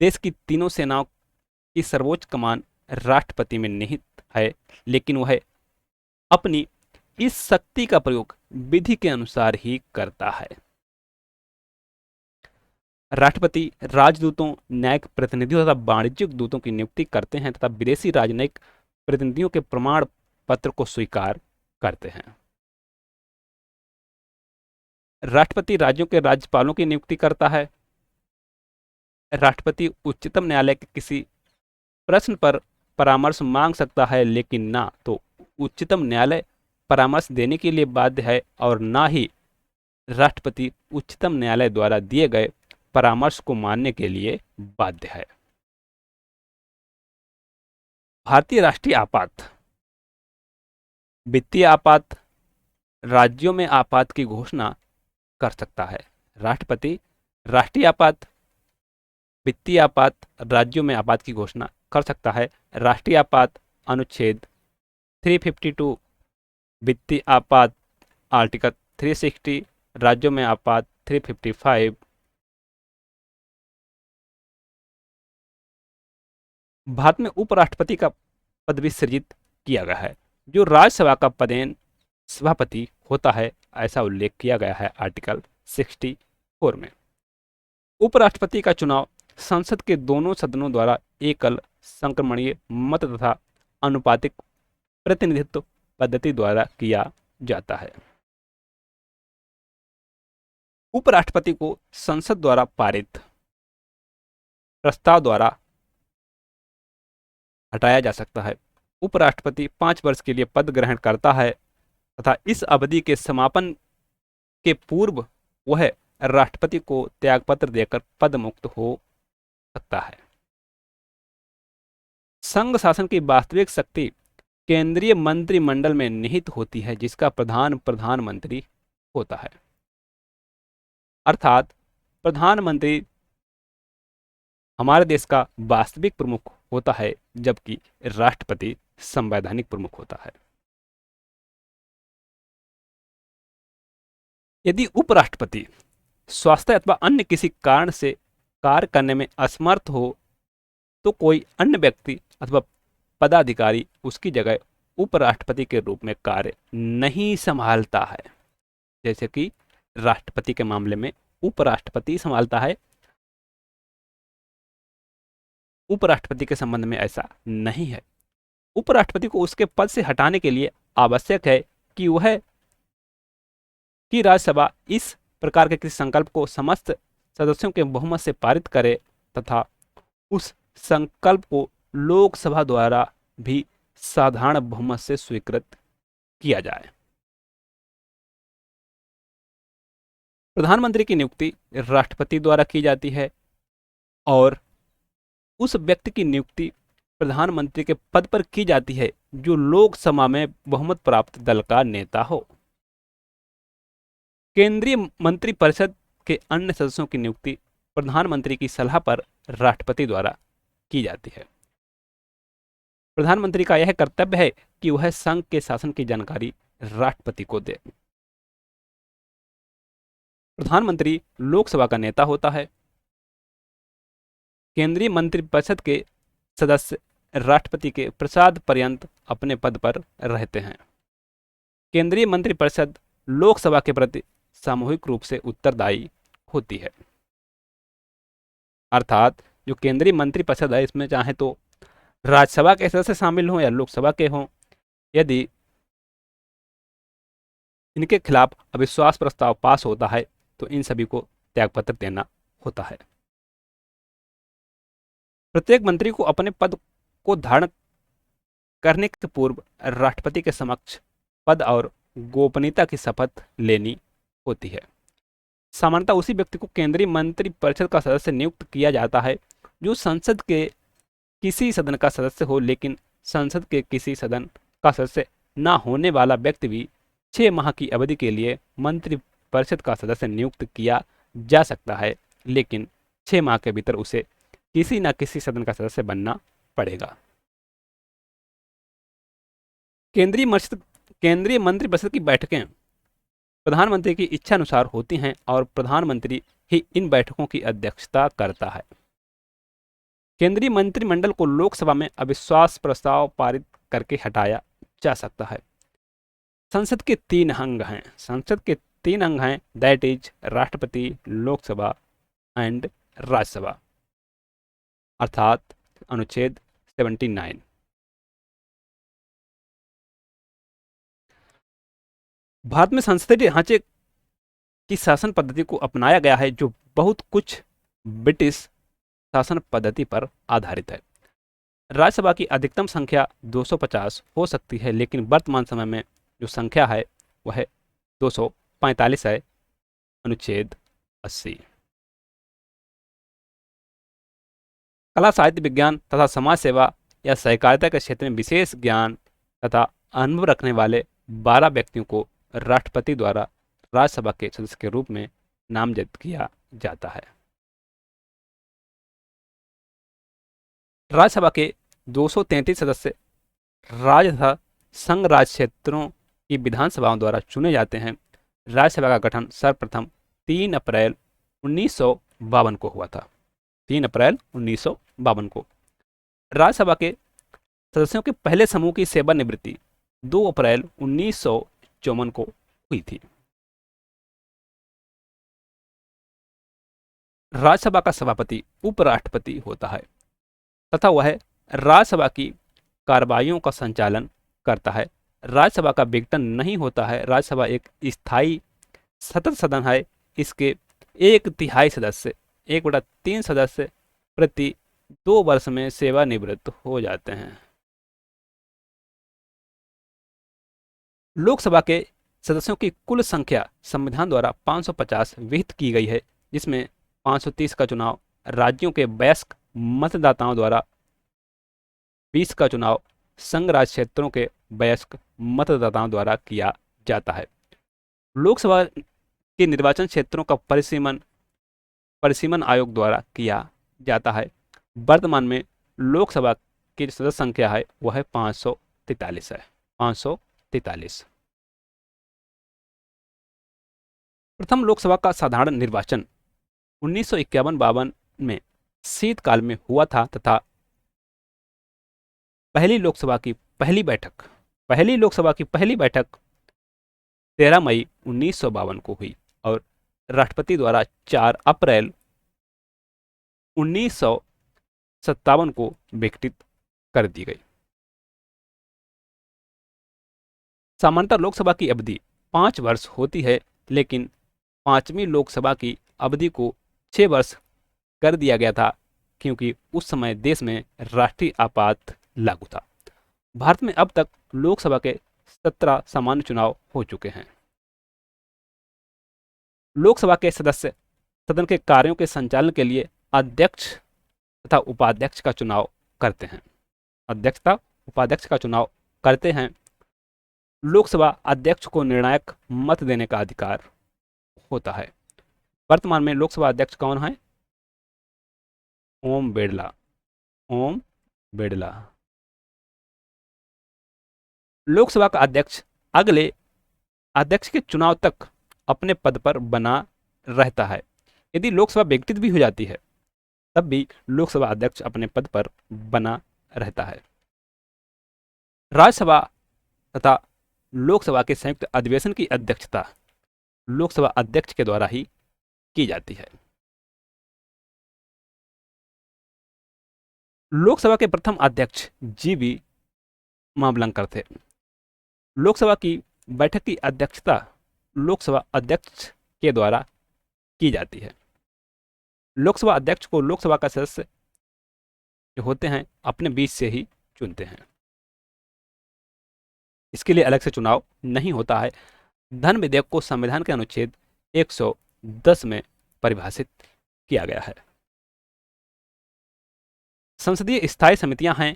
देश की तीनों सेनाओं की सर्वोच्च कमान राष्ट्रपति में निहित है, लेकिन वह अपनी इस शक्ति का प्रयोग विधि के अनुसार ही करता है। राष्ट्रपति राजदूतों, न्यायिक प्रतिनिधियों तथा वाणिज्यिक दूतों की नियुक्ति करते हैं तथा विदेशी राजनयिक प्रतिनिधियों के प्रमाण पत्र को स्वीकार करते हैं। राष्ट्रपति राज्यों के राज्यपालों की नियुक्ति करता है। राष्ट्रपति उच्चतम न्यायालय के किसी प्रश्न पर परामर्श मांग सकता है, लेकिन ना तो उच्चतम न्यायालय परामर्श देने के लिए बाध्य है और ना ही राष्ट्रपति उच्चतम न्यायालय द्वारा दिए गए परामर्श को मानने के लिए बाध्य है। भारतीय राष्ट्रीय आपात, वित्तीय आपात, राज्यों में आपात की घोषणा कर सकता है। राष्ट्रपति राष्ट्रीय आपात, वित्तीय आपात, राज्यों में आपात की घोषणा कर सकता है। राष्ट्रीय आपात अनुच्छेद 352, वित्तीय आपात आर्टिकल 360, राज्यों में आपात 355। भारत में उपराष्ट्रपति का पद भी सृजित किया गया है, जो राज्यसभा का पदेन सभापति होता है, ऐसा उल्लेख किया गया है आर्टिकल 64 में। उपराष्ट्रपति का चुनाव संसद के दोनों सदनों द्वारा एकल संक्रमणीय मत तथा अनुपातिक प्रतिनिधित्व पद्धति द्वारा किया जाता है। उपराष्ट्रपति को संसद द्वारा पारित प्रस्ताव द्वारा हटाया जा सकता है। उपराष्ट्रपति 5 वर्ष के लिए पद ग्रहण करता है तथा इस अवधि के समापन के पूर्व वह राष्ट्रपति को त्यागपत्र देकर पद मुक्त हो सकता है। संघ शासन की वास्तविक शक्ति केंद्रीय मंत्रिमंडल में निहित होती है, जिसका प्रधान प्रधानमंत्री होता है। अर्थात प्रधानमंत्री हमारे देश का वास्तविक प्रमुख होता है, जबकि राष्ट्रपति संवैधानिक प्रमुख होता है। यदि उपराष्ट्रपति स्वास्थ्य अथवा अन्य किसी कारण से कार्य करने में असमर्थ हो तो कोई अन्य व्यक्ति अथवा पदाधिकारी उसकी जगह उपराष्ट्रपति के रूप में कार्य नहीं संभालता है। जैसे कि राष्ट्रपति के मामले में उपराष्ट्रपति संभालता है, उपराष्ट्रपति के संबंध में ऐसा नहीं है। उपराष्ट्रपति को उसके पद से हटाने के लिए आवश्यक है कि वह कि राज्यसभा इस प्रकार के किसी संकल्प को समस्त सदस्यों के बहुमत से पारित करे तथा उस संकल्प को लोकसभा द्वारा भी साधारण बहुमत से स्वीकृत किया जाए। प्रधानमंत्री की नियुक्ति राष्ट्रपति द्वारा की जाती है और उस व्यक्ति की नियुक्ति प्रधानमंत्री के पद पर की जाती है जो लोकसभा में बहुमत प्राप्त दल का नेता हो। केंद्रीय मंत्रिपरिषद के अन्य सदस्यों की नियुक्ति प्रधानमंत्री की सलाह पर राष्ट्रपति द्वारा की जाती है। प्रधानमंत्री का यह कर्तव्य है कि वह संघ के शासन की जानकारी राष्ट्रपति को दे। प्रधानमंत्री लोकसभा का नेता होता है। केंद्रीय मंत्रिपरिषद के सदस्य राष्ट्रपति के प्रसाद पर्यंत अपने पद पर रहते हैं। केंद्रीय मंत्रिपरिषद लोकसभा के प्रति सामूहिक रूप से उत्तरदायी होती है। अर्थात जो केंद्रीय मंत्रिपरिषद है इसमें चाहे तो राज्यसभा के सदस्य शामिल हों या लोकसभा के हों, यदि इनके खिलाफ अविश्वास प्रस्ताव पास होता है तो इन सभी को त्यागपत्र देना होता है। प्रत्येक मंत्री को अपने पद को धारण करने के पूर्व राष्ट्रपति के समक्ष पद और गोपनीयता की शपथ लेनी होती है। सामान्यतः उसी व्यक्ति को केंद्रीय मंत्रिपरिषद का सदस्य नियुक्त किया जाता है जो संसद के किसी सदन का सदस्य हो, लेकिन संसद के किसी सदन का सदस्य न होने वाला व्यक्ति भी 6 माह की अवधि के लिए मंत्रिपरिषद का सदस्य नियुक्त किया जा सकता है, लेकिन 6 माह के भीतर उसे किसी न किसी सदन का सदस्य बनना पड़ेगा। केंद्रीय मंत्रिपरिषद की बैठकें प्रधानमंत्री की इच्छा अनुसार होती हैं और प्रधानमंत्री ही इन बैठकों की अध्यक्षता करता है। केंद्रीय मंत्रिमंडल को लोकसभा में अविश्वास प्रस्ताव पारित करके हटाया जा सकता है। संसद के 3 अंग हैं दैट इज राष्ट्रपति, लोकसभा एंड राज्यसभा, अर्थात अनुच्छेद 79। भारत में संसदीय ढांचे की शासन पद्धति को अपनाया गया है जो बहुत कुछ ब्रिटिश शासन पद्धति पर आधारित है। राज्यसभा की अधिकतम संख्या 250 हो सकती है, लेकिन वर्तमान समय में जो संख्या है वह 245 है, अनुच्छेद 80। कला, साहित्य, विज्ञान तथा समाज सेवा या सहकारिता के क्षेत्र में विशेष ज्ञान तथा अनुभव रखने वाले 12 व्यक्तियों को राष्ट्रपति द्वारा राज्यसभा के सदस्य के रूप में नामजद किया जाता है। राज्यसभा के 233 सदस्य राज्य तथा संघ राज्य क्षेत्रों की विधानसभाओं द्वारा चुने जाते हैं। राज्यसभा का गठन सर्वप्रथम 3 अप्रैल 1952 को हुआ था। 3 अप्रैल 1952 को राज्यसभा के सदस्यों के पहले समूह की सेवानिवृत्ति 2 अप्रैल 1954 को हुई थी। राज्यसभा का सभापति उपराष्ट्रपति होता है तथा वह राज्यसभा की कार्रवाइयों का संचालन करता है। राज्यसभा का विघटन नहीं होता है। राज्यसभा एक स्थायी सतत सदन है, इसके 1/3 सदस्य, 1/3 सदस्य प्रति 2 वर्ष में सेवानिवृत्त हो जाते हैं। लोकसभा के सदस्यों की कुल संख्या संविधान द्वारा 550 विहित की गई है, जिसमें 530 का चुनाव राज्यों के वयस्क मतदाताओं द्वारा, 20 का चुनाव संघ राज्य क्षेत्रों के वयस्क मतदाताओं द्वारा किया जाता है। लोकसभा के निर्वाचन क्षेत्रों का परिसीमन आयोग द्वारा किया जाता है। वर्तमान में लोकसभा की जो सदस्य संख्या है वह है 543 है, 543। प्रथम लोकसभा का साधारण निर्वाचन 1951-52 में शीतकाल में हुआ था तथा पहली लोकसभा की पहली बैठक 13 मई 1952 को हुई और राष्ट्रपति द्वारा 4 अप्रैल 1957 को विघटित कर दी गई। सामान्यतः लोकसभा की अवधि 5 वर्ष होती है, लेकिन 5वीं लोकसभा की अवधि को 6 वर्ष कर दिया गया था, क्योंकि उस समय देश में राष्ट्रीय आपात लागू था। भारत में अब तक लोकसभा के 17 सामान्य चुनाव हो चुके हैं। लोकसभा के सदस्य सदन के कार्यों के संचालन के लिए अध्यक्ष तथा उपाध्यक्ष का चुनाव करते हैं। अध्यक्ष तथा उपाध्यक्ष का चुनाव करते हैं। लोकसभा अध्यक्ष को निर्णायक मत देने का अधिकार होता है। वर्तमान में लोकसभा अध्यक्ष कौन है? ओम बिरला। लोकसभा का अध्यक्ष अगले अध्यक्ष के चुनाव तक अपने पद पर बना रहता है। यदि लोकसभा विघटित भी हो जाती है तब भी लोकसभा अध्यक्ष अपने पद पर बना रहता है। राज्यसभा तथा लोकसभा के संयुक्त अधिवेशन की अध्यक्षता लोकसभा अध्यक्ष के द्वारा ही की जाती है। लोकसभा के प्रथम अध्यक्ष जीवी मावलंकर थे। लोकसभा की बैठक की अध्यक्षता लोकसभा अध्यक्ष के द्वारा की जाती है। लोकसभा अध्यक्ष को लोकसभा का सदस्य जो होते हैं अपने बीच से ही चुनते हैं। इसके लिए अलग से चुनाव नहीं होता है। धन विधेयक को संविधान के अनुच्छेद 110 में परिभाषित किया गया है। संसदीय स्थायी समितियां हैं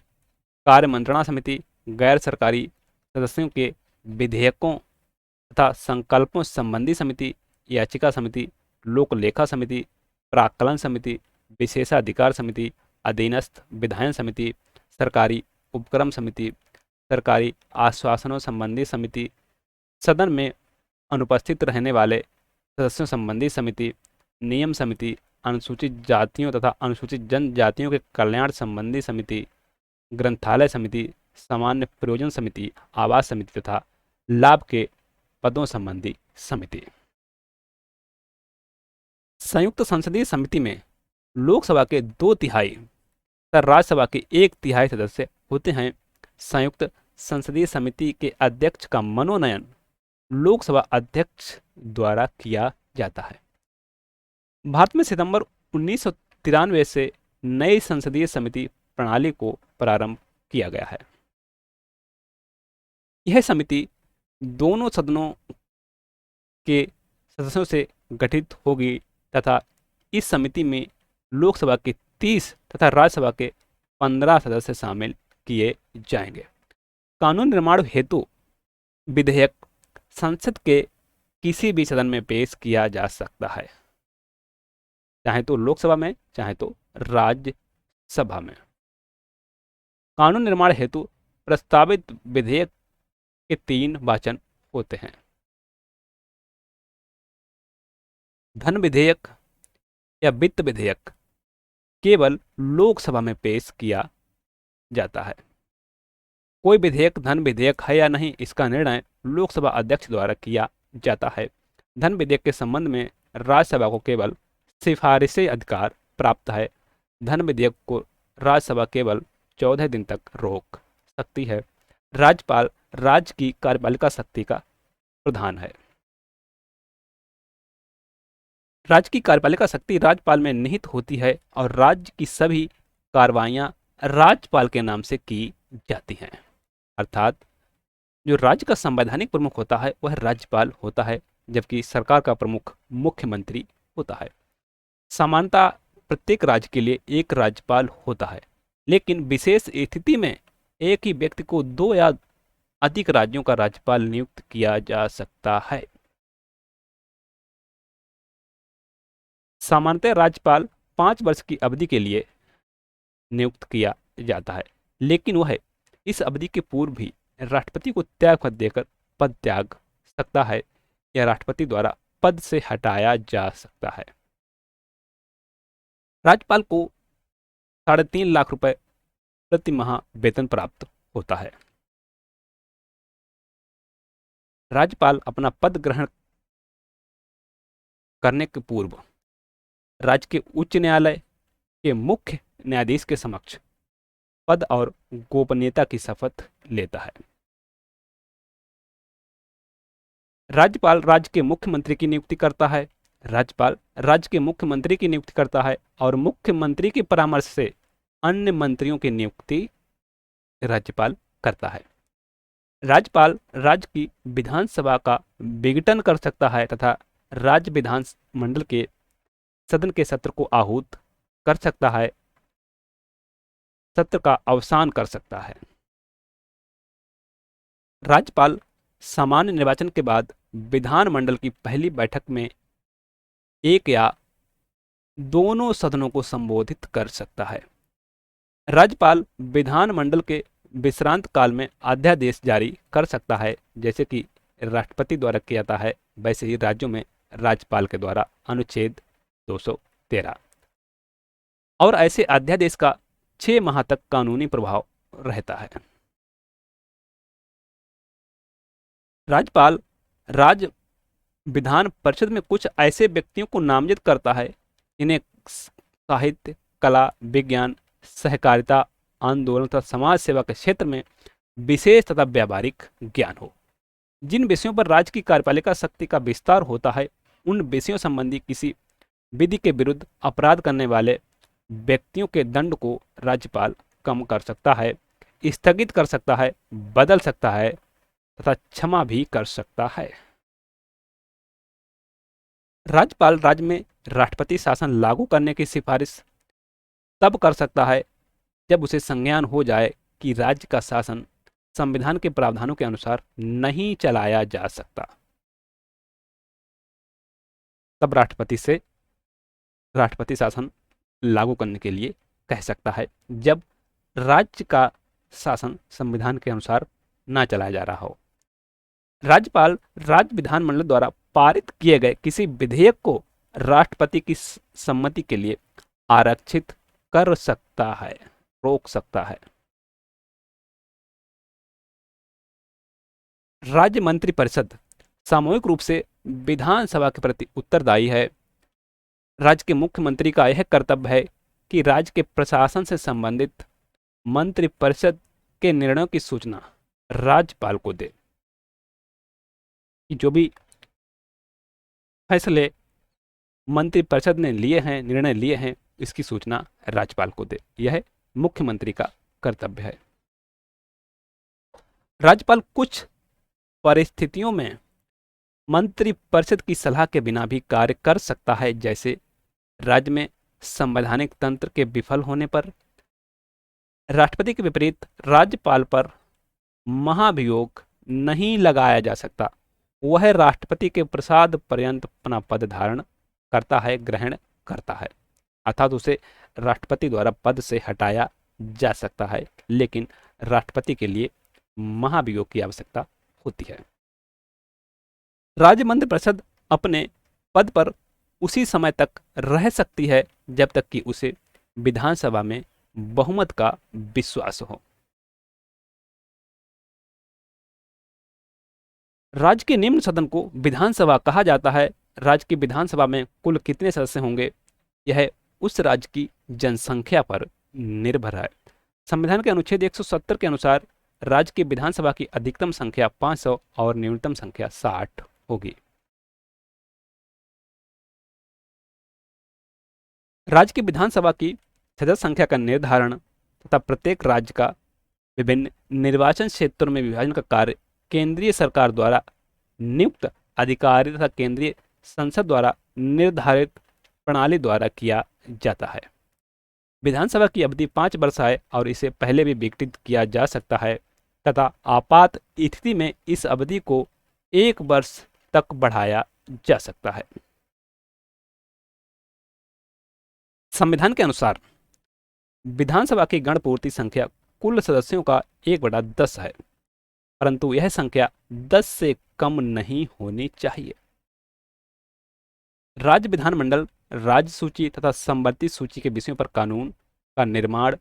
कार्य मंत्रणा समिति, गैर सरकारी सदस्यों के विधेयकों तथा संकल्पों संबंधी समिति, याचिका समिति, लोक लेखा समिति, प्राक्कलन समिति, विशेषाधिकार समिति, अधीनस्थ विधायन समिति, सरकारी उपक्रम समिति, सरकारी आश्वासनों संबंधी समिति, सदन में अनुपस्थित रहने वाले सदस्यों संबंधी समिति, नियम समिति, अनुसूचित जातियों तथा अनुसूचित जनजातियों के कल्याण संबंधी समिति, ग्रंथालय समिति, सामान्य प्रयोजन समिति, आवास समिति तथा लाभ के पदों संबंधी समिति। संयुक्त संसदीय समिति में लोकसभा के 2/3 तथा राज्यसभा के 1/3 सदस्य होते हैं। संयुक्त संसदीय समिति के अध्यक्ष का मनोनयन लोकसभा अध्यक्ष द्वारा किया जाता है। भारत में सितंबर 1993 से नई संसदीय समिति प्रणाली को प्रारंभ किया गया है। यह समिति दोनों सदनों के सदस्यों से गठित होगी तथा इस समिति में लोकसभा के 30 तथा राज्यसभा के 15 सदस्य शामिल किए जाएंगे। कानून निर्माण हेतु विधेयक संसद के किसी भी सदन में पेश किया जा सकता है, चाहे तो लोकसभा में चाहे तो राज्यसभा में। कानून निर्माण हेतु प्रस्तावित विधेयक के 3 वाचन होते हैं। धन विधेयक या वित्त विधेयक केवल लोकसभा में पेश किया जाता है। कोई विधेयक धन विधेयक है या नहीं, इसका निर्णय लोकसभा अध्यक्ष द्वारा किया जाता है। धन विधेयक के संबंध में राज्यसभा को केवल सिफारिशी अधिकार प्राप्त है। धन विधेयक को राज्यसभा केवल 14 दिन तक रोक सकती है। राज्यपाल राज्य की कार्यपालिका शक्ति का प्रधान है। राज्य की कार्यपालिका शक्ति राज्यपाल में निहित होती है और राज्य की सभी कार्रवाइयां राज्यपाल के नाम से की जाती हैं। अर्थात जो राज्य का संवैधानिक प्रमुख होता है वह राज्यपाल होता है, जबकि सरकार का प्रमुख मुख्यमंत्री होता है। सामान्यतः प्रत्येक राज्य के लिए एक राज्यपाल होता है, लेकिन विशेष स्थिति में एक ही व्यक्ति को दो या अधिक राज्यों का राज्यपाल नियुक्त किया जा सकता है। सामान्यतः राज्यपाल 5 वर्ष की अवधि के लिए नियुक्त किया जाता है, लेकिन वह इस अवधि के पूर्व भी राष्ट्रपति को त्यागपत्र देकर पद त्याग सकता है या राष्ट्रपति द्वारा पद से हटाया जा सकता है। राज्यपाल को 3.5 लाख रुपए प्रति माह वेतन प्राप्त होता है। राज्यपाल अपना पद ग्रहण करने के पूर्व राज्य के उच्च न्यायालय के मुख्य न्यायाधीश के समक्ष पद और गोपनीयता की शपथ लेता है। राज्यपाल राज्य के मुख्यमंत्री की नियुक्ति करता है। राज्यपाल राज्य के मुख्यमंत्री की नियुक्ति करता है और मुख्यमंत्री के परामर्श से अन्य मंत्रियों की नियुक्ति राज्यपाल करता है। राज्यपाल राज्य की विधानसभा का विघटन कर सकता है तथा राज्य विधान मंडल के सदन के सत्र को आहूत कर सकता है, सत्र का अवसान कर सकता है। राज्यपाल सामान्य निर्वाचन के बाद विधानमंडल की पहली बैठक में एक या दोनों सदनों को संबोधित कर सकता है। राज्यपाल विधानमंडल के विश्रांत काल में अध्यादेश जारी कर सकता है, जैसे कि राष्ट्रपति द्वारा किया जाता है, वैसे ही राज्यों में राज्यपाल के द्वारा अनुच्छेद 213 और ऐसे अध्यादेश का 6 माह तक कानूनी प्रभाव रहता है। राज्यपाल राज्य विधान परिषद में कुछ ऐसे व्यक्तियों को नामजद करता है जिन्हें साहित्य, कला, विज्ञान, सहकारिता, आंदोलन तथा समाज सेवा के क्षेत्र में विशेष तथा व्यावहारिक ज्ञान हो। जिन विषयों पर राज्य की कार्यपालिका शक्ति का विस्तार होता है, उन विषयों संबंधी किसी विधि के विरुद्ध अपराध करने वाले व्यक्तियों के दंड को राज्यपाल कम कर सकता है, स्थगित कर सकता है, बदल सकता है तथा क्षमा भी कर सकता है। राज्यपाल राज्य में राष्ट्रपति शासन लागू करने की सिफारिश तब कर सकता है जब उसे संज्ञान हो जाए कि राज्य का शासन संविधान के प्रावधानों के अनुसार नहीं चलाया जा सकता। तब राष्ट्रपति शासन लागू करने के लिए कह सकता है जब राज्य का शासन संविधान के अनुसार ना चलाया जा रहा हो। राज्यपाल राज्य विधानमंडल द्वारा पारित किए गए किसी विधेयक को राष्ट्रपति की सम्मति के लिए आरक्षित कर सकता है, रोक सकता है। राज्य मंत्रिपरिषद सामूहिक रूप से विधानसभा के प्रति उत्तरदायी है। राज्य के मुख्यमंत्री का यह कर्तव्य है कि राज्य के प्रशासन से संबंधित मंत्रिपरिषद के निर्णयों की सूचना राज्यपाल को दे। जो भी फैसले मंत्रिपरिषद ने लिए हैं, निर्णय लिए हैं, इसकी सूचना राज्यपाल को दे। यह मुख्यमंत्री का कर्तव्य है। राज्यपाल कुछ परिस्थितियों में मंत्रिपरिषद की सलाह के बिना भी कार्य कर सकता है, जैसे राज्य में संवैधानिक तंत्र के विफल होने पर। राष्ट्रपति के विपरीत राज्यपाल पर महाभियोग नहीं लगाया जा सकता। वह राष्ट्रपति के प्रसाद पर्यंत अपना पद धारण करता है, ग्रहण करता है, अर्थात उसे राष्ट्रपति द्वारा पद से हटाया जा सकता है, लेकिन राष्ट्रपति के लिए महाभियोग की आवश्यकता होती है। राज्य मंत्रिपरिषद अपने पद पर उसी समय तक रह सकती है जब तक कि उसे विधानसभा में बहुमत का विश्वास हो। राज्य के निम्न सदन को विधानसभा कहा जाता है। राज्य की विधानसभा में कुल कितने सदस्य होंगे, यह उस राज्य की जनसंख्या पर निर्भर है। संविधान के अनुच्छेद 170 के अनुसार राज्य की विधानसभा की अधिकतम संख्या 500 और न्यूनतम संख्या 60 होगी। राज्य की विधानसभा की सदस्य संख्या का निर्धारण तथा प्रत्येक राज्य का विभिन्न निर्वाचन क्षेत्रों में विभाजन का कार्य केंद्रीय सरकार द्वारा नियुक्त अधिकारी तथा केंद्रीय संसद द्वारा निर्धारित प्रणाली द्वारा किया जाता है। विधानसभा की अवधि 5 वर्ष है और इसे पहले भी विघटित किया जा सकता है तथा आपात स्थिति में इस अवधि को 1 वर्ष तक बढ़ाया जा सकता है। संविधान के अनुसार विधानसभा की गणपूर्ति संख्या कुल सदस्यों का 1/10 है, परंतु यह संख्या 10 से कम नहीं होनी चाहिए। राज्य विधानमंडल राज्य सूची तथा संवर्ती सूची के विषयों पर कानून का निर्माण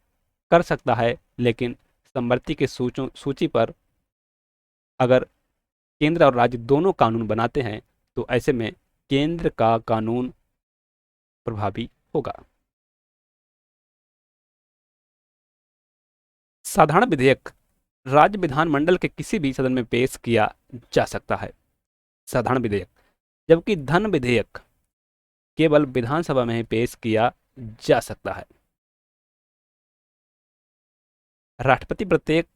कर सकता है, लेकिन संवर्ती के सूची पर अगर केंद्र और राज्य दोनों कानून बनाते हैं तो ऐसे में केंद्र का कानून प्रभावी होगा। साधारण विधेयक राज्य विधानमंडल के किसी भी सदन में पेश किया जा सकता है। साधारण विधेयक, जबकि धन विधेयक केवल विधानसभा में ही पेश किया जा सकता है। राष्ट्रपति प्रत्येक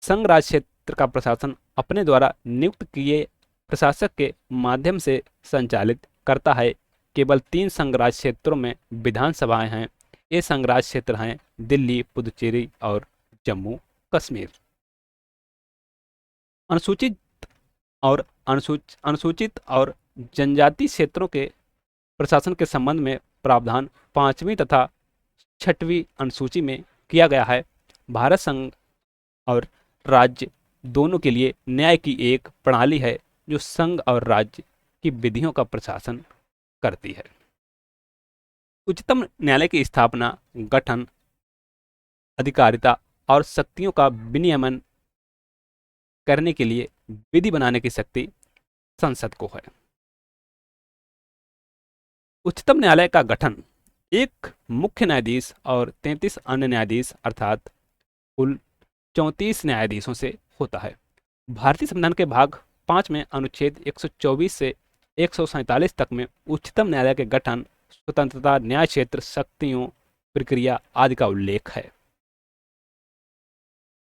संघ राज्य क्षेत्र का प्रशासन अपने द्वारा नियुक्त किए प्रशासक के माध्यम से संचालित करता है। केवल 3 संघ राज्य क्षेत्रों में विधानसभाएं हैं। ये संघ राज्य क्षेत्र हैं दिल्ली, पुदुचेरी और जम्मू कश्मीर। अनुसूचित और जनजाति क्षेत्रों के प्रशासन के संबंध में प्रावधान 5वीं तथा 6वीं अनुसूची में किया गया है। भारत संघ और राज्य दोनों के लिए न्याय की एक प्रणाली है जो संघ और राज्य की विधियों का प्रशासन करती है। उच्चतम न्यायालय की स्थापना, गठन, अधिकारिता और शक्तियों का विनियमन करने के लिए विधि बनाने की शक्ति संसद को है। उच्चतम न्यायालय का गठन एक मुख्य न्यायाधीश और 33 अन्य न्यायाधीश अर्थात कुल 34 न्यायाधीशों से होता है। भारतीय संविधान के भाग 5 में अनुच्छेद 124 से 147 तक में उच्चतम न्यायालय के गठन, स्वतंत्रता, न्याय क्षेत्र, शक्तियों, प्रक्रिया आदि का उल्लेख है।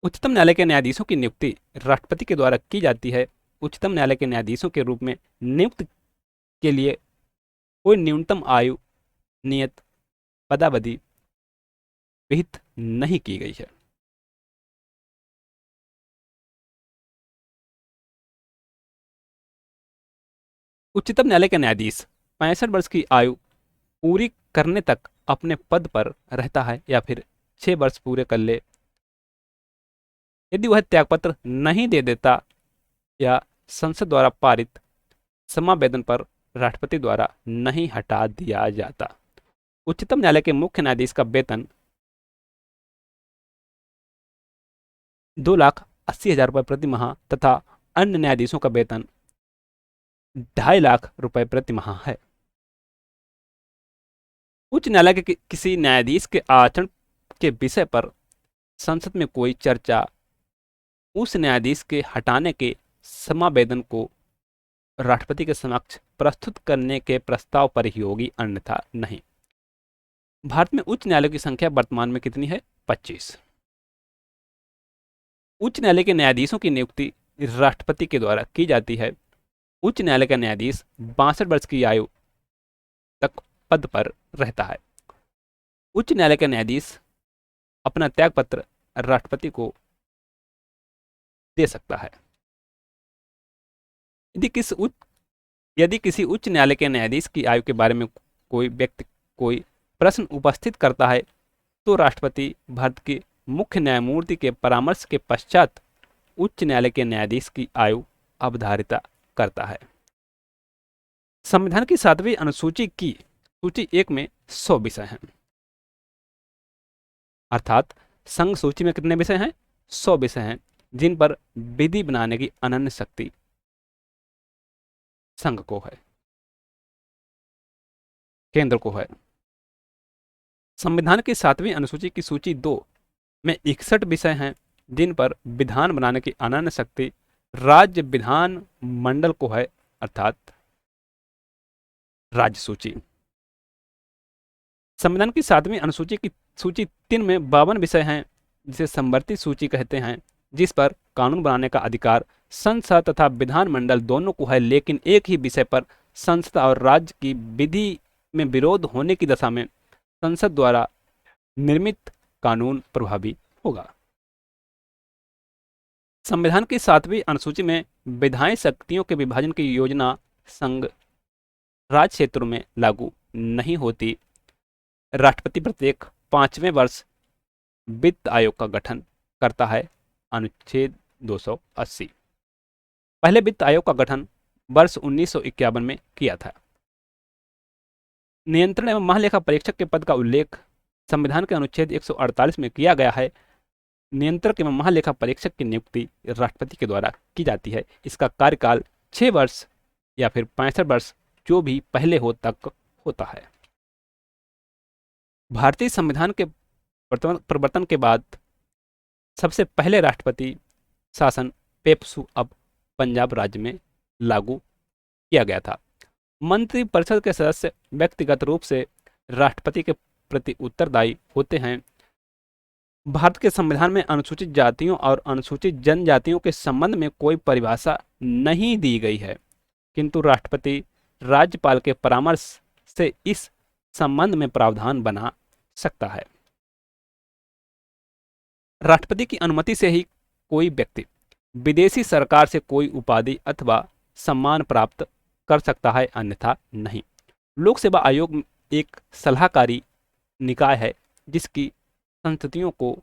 उच्चतम न्यायालय के न्यायाधीशों की नियुक्ति राष्ट्रपति के द्वारा की जाती है। उच्चतम न्यायालय के न्यायाधीशों के रूप में नियुक्त के लिए कोई न्यूनतम आयु नियत पदावधि विहित नहीं की गई है। उच्चतम न्यायालय के न्यायाधीश 65 वर्ष की आयु पूरी करने तक अपने पद पर रहता है या फिर 6 वर्ष पूरे कर ले। यदि वह त्यागपत्र नहीं दे देता या संसद द्वारा पारित समावेदन पर राष्ट्रपति द्वारा नहीं हटा दिया जाता। उच्चतम न्यायालय के मुख्य न्यायाधीश का वेतन 2,80,000 रुपये प्रति माह तथा अन्य न्यायाधीशों का वेतन 2.5 लाख रुपए प्रति माह है। उच्च न्यायालय के किसी न्यायाधीश के आचरण के विषय पर संसद में कोई चर्चा उस न्यायाधीश के हटाने के समावेदन को राष्ट्रपति के समक्ष प्रस्तुत करने के प्रस्ताव पर ही होगी, अन्यथा नहीं। भारत में उच्च न्यायालय की संख्या वर्तमान में कितनी है? 25। उच्च न्यायालय के न्यायाधीशों की नियुक्ति राष्ट्रपति के द्वारा की जाती है। उच्च न्यायालय का न्यायाधीश 62 वर्ष की आयु तक पद पर रहता है। उच्च न्यायालय का न्यायाधीश अपना त्यागपत्र राष्ट्रपति को दे सकता है। यदि किसी उच्च न्यायालय के न्यायाधीश की आयु के बारे में कोई व्यक्ति कोई प्रश्न उपस्थित करता है तो राष्ट्रपति भारत के मुख्य न्यायमूर्ति के परामर्श के पश्चात उच्च न्यायालय के न्यायाधीश की आयु अवधारिता करता है। संविधान की 7वीं अनुसूची की सूची 1 में 100 विषय हैं, अर्थात संघ सूची में कितने विषय हैं? 100 विषय हैं जिन पर विधि बनाने की अनन्य शक्ति संघ को है, केंद्र को है। संविधान की 7वीं अनुसूची की सूची 2 में 61 विषय हैं जिन पर विधान बनाने की अनन्य शक्ति राज्य विधान मंडल को है, अर्थात राज्य सूची। संविधान की 7वीं अनुसूची की सूची 3 में 52 विषय हैं जिसे समवर्ती सूची कहते हैं, जिस पर कानून बनाने का अधिकार संसद तथा विधानमंडल दोनों को है, लेकिन एक ही विषय पर संसद और राज्य की विधि में विरोध होने की दशा में संसद द्वारा निर्मित कानून प्रभावी होगा। संविधान की 7वीं अनुसूची में विधायी शक्तियों के विभाजन की योजना संघ राज्य क्षेत्रों में लागू नहीं होती। राष्ट्रपति प्रत्येक 5वें वर्ष वित्त आयोग का गठन करता है। अनुच्छेद 280। पहले वित्त आयोग का गठन वर्ष 1951 में किया था। नियंत्रण एवं महालेखा परीक्षक के पद का उल्लेख संविधान के अनुच्छेद 148 में किया गया है। नियंत्रक एवं महालेखा परीक्षक की नियुक्ति राष्ट्रपति के द्वारा की जाती है। इसका कार्यकाल 6 वर्ष या फिर 65 वर्ष जो भी पहले हो तक होता है। भारतीय संविधान के प्रवर्तन के बाद सबसे पहले राष्ट्रपति शासन पेप्सू अब पंजाब राज्य में लागू किया गया था। मंत्रिपरिषद के सदस्य व्यक्तिगत रूप से राष्ट्रपति के प्रति उत्तरदायी होते हैं। भारत के संविधान में अनुसूचित जातियों और अनुसूचित जनजातियों के संबंध में कोई परिभाषा नहीं दी गई है, किंतु राष्ट्रपति राज्यपाल के परामर्श से इस संबंध में प्रावधान बना सकता है। राष्ट्रपति की अनुमति से ही कोई व्यक्ति विदेशी सरकार से कोई उपाधि अथवा सम्मान प्राप्त कर सकता है, अन्यथा नहीं। लोक सेवा आयोग एक सलाहकारी निकाय है जिसकी संस्तुतियों को